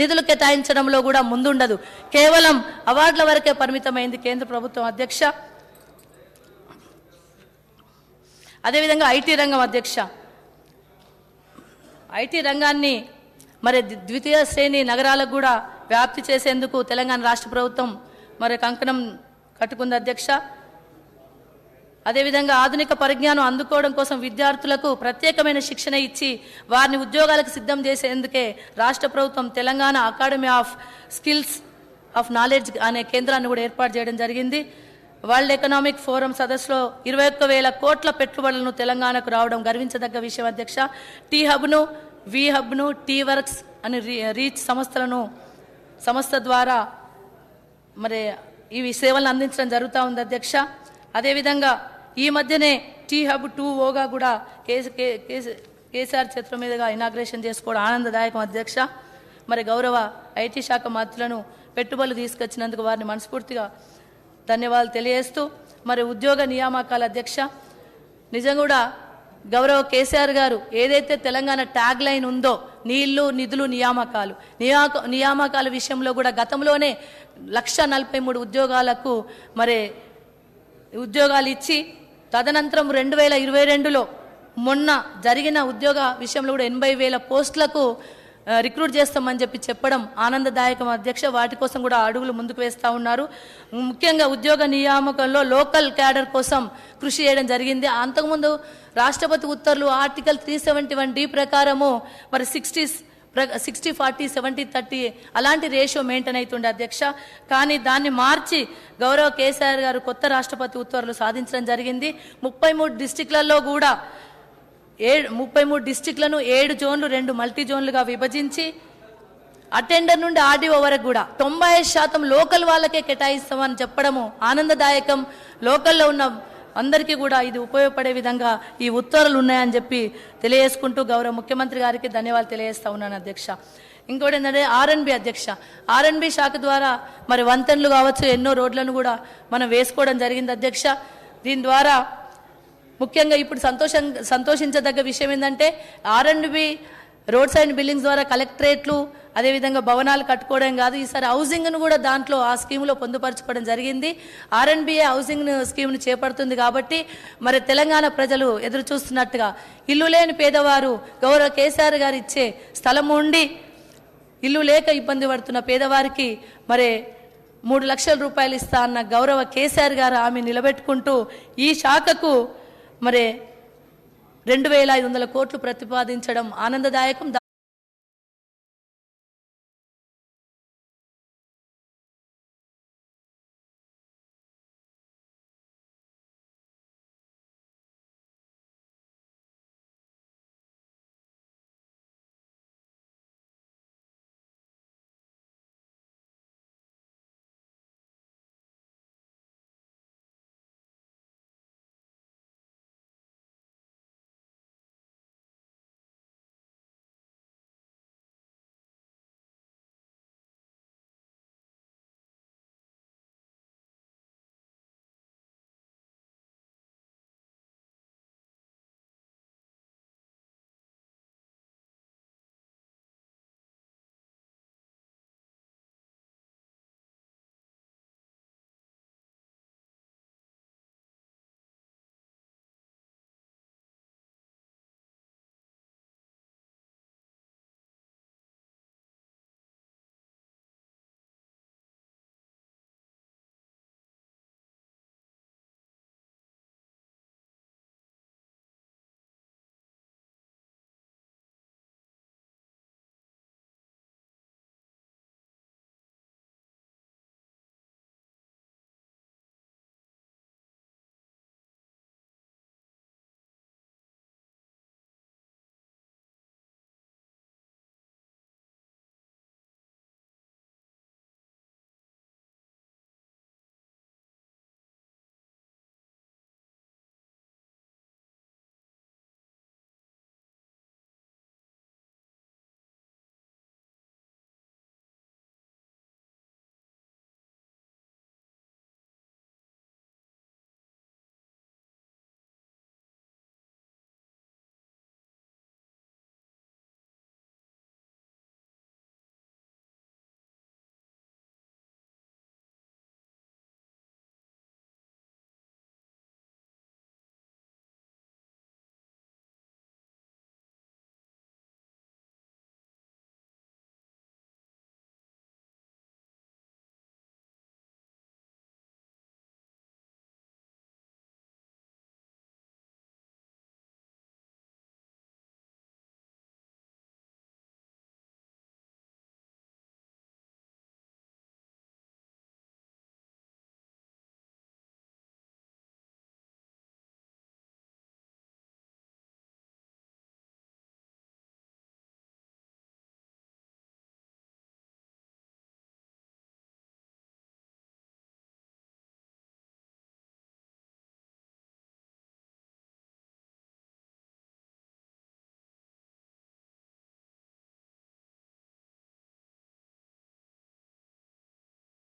నిధులు కేటాయించడంలో కూడా ముందుండదు. కేవలం అవార్డుల వరకే పరిమితమైంది కేంద్ర ప్రభుత్వం అధ్యక్ష. అదేవిధంగా ఐటీ రంగం అధ్యక్ష, ఐటీ రంగాన్ని మరి ద్వితీయ శ్రేణి నగరాలకు కూడా వ్యాప్తి చేసేందుకు తెలంగాణ రాష్ట్ర ప్రభుత్వం మరి కంకణం కట్టుకుంది అధ్యక్ష. అదేవిధంగా ఆధునిక పరిజ్ఞానం అందుకోవడం కోసం విద్యార్థులకు ప్రత్యేకమైన శిక్షణ ఇచ్చి వారిని ఉద్యోగాలకు సిద్ధం చేసేందుకే రాష్ట్ర ప్రభుత్వం Telangana academy of skills of knowledge అనే కేంద్రాన్ని కూడా ఏర్పాటు చేయడం జరిగింది. వరల్డ్ ఎకనామిక్ ఫోరం సదస్సులో 21,000 కోట్ల పెట్టుబడులను తెలంగాణకు రావడం గర్వించదగ్గ విషయం అధ్యక్ష. టీ హబ్ను, వి హబ్ను, టీ వర్క్స్ అని రీచ్ సంస్థ ద్వారా మరి ఇవి సేవలను అందించడం జరుగుతూ ఉంది అధ్యక్ష. అదేవిధంగా ఈ మధ్యనే టీ హబ్ 2.0గా కూడా కేసీఆర్ చేతుల మీదుగా ఇనాగ్రేషన్ చేసుకోవడం ఆనందదాయకం అధ్యక్ష. మరి గౌరవ ఐటీ శాఖ మంత్రులను పెట్టుబడులు తీసుకొచ్చినందుకు వారిని మనస్ఫూర్తిగా ధన్యవాదాలు తెలియజేస్తూ మరి ఉద్యోగ నియామకాల అధ్యక్ష, నిజంగా కూడా గౌరవ కేసీఆర్ గారు ఏదైతే తెలంగాణ ట్యాగ్ లైన్ ఉందో నీళ్లు నిధులు నియామకాల విషయంలో కూడా గతంలోనే 1,43 ఉద్యోగాలకు మరి ఉద్యోగాలు ఇచ్చి తదనంతరం 2022లో మొన్న జరిగిన ఉద్యోగ విషయంలో కూడా 80,000 పోస్టులకు రిక్రూట్ చేస్తామని చెప్పడం ఆనందదాయకం అధ్యక్ష. వాటి కోసం కూడా అడుగులు ముందుకు వేస్తూ ఉన్నారు. ముఖ్యంగా ఉద్యోగ నియామకంలో లోకల్ క్యాడర్ కోసం కృషి చేయడం జరిగింది. అంతకుముందు రాష్ట్రపతి ఉత్తర్వులు ఆర్టికల్ 371D ప్రకారము మరి 60-40-70-30 అలాంటి రేషియో మెయింటైన్ అవుతుండే అధ్యక్ష. కానీ దాన్ని మార్చి గౌరవ కేసీఆర్ గారు కొత్త రాష్ట్రపతి ఉత్తర్వులు సాధించడం జరిగింది. 33 డిస్టిక్లలో కూడా 33 డిస్టిక్లను 7 జోన్లు 2 మల్టీ జోన్లుగా విభజించి అటెండర్ నుండి ఆర్డీఓ వరకు కూడా 95% లోకల్ వాళ్ళకే కేటాయిస్తామని చెప్పడము ఆనందదాయకం. లోకల్లో ఉన్న అందరికీ కూడా ఇది ఉపయోగపడే విధంగా ఈ ఉత్తర్వులు ఉన్నాయని చెప్పి తెలియజేసుకుంటూ గౌరవ ముఖ్యమంత్రి గారికి ధన్యవాదాలు తెలియజేస్తా ఉన్నాను అధ్యక్ష. ఇంకోటి ఏంటంటే ఆర్ఎన్బి అధ్యక్ష, ఆర్ఎన్బి శాఖ ద్వారా మరి వంతెనలు కావచ్చు ఎన్నో రోడ్లను కూడా మనం వేసుకోవడం జరిగింది అధ్యక్ష. దీని ద్వారా ముఖ్యంగా ఇప్పుడు సంతోషించదగ్గ విషయం ఏంటంటే ఆర్ఎండ్బి రోడ్ సైడ్ బిల్డింగ్స్ ద్వారా కలెక్టరేట్లు అదేవిధంగా భవనాలు కట్టుకోవడం కాదు, ఈసారి హౌసింగ్ను కూడా దాంట్లో ఆ స్కీమ్లో పొందుపరచుకోవడం జరిగింది. ఆర్ఎన్బిఏ హౌసింగ్ స్కీమ్ను చేపడుతుంది కాబట్టి మరి తెలంగాణ ప్రజలు ఎదురు చూస్తున్నట్టుగా ఇల్లు లేని పేదవారు గౌరవ కేసీఆర్ గారు ఇచ్చే స్థలం ఉండి ఇల్లు లేక ఇబ్బంది పడుతున్న పేదవారికి మరి 3 లక్షల రూపాయలు ఇస్తా అన్న గౌరవ కేసీఆర్ గారు ఆమె నిలబెట్టుకుంటూ ఈ శాఖకు మరి 2,500 కోట్లు ప్రతిపాదించడం ఆనందదాయకం.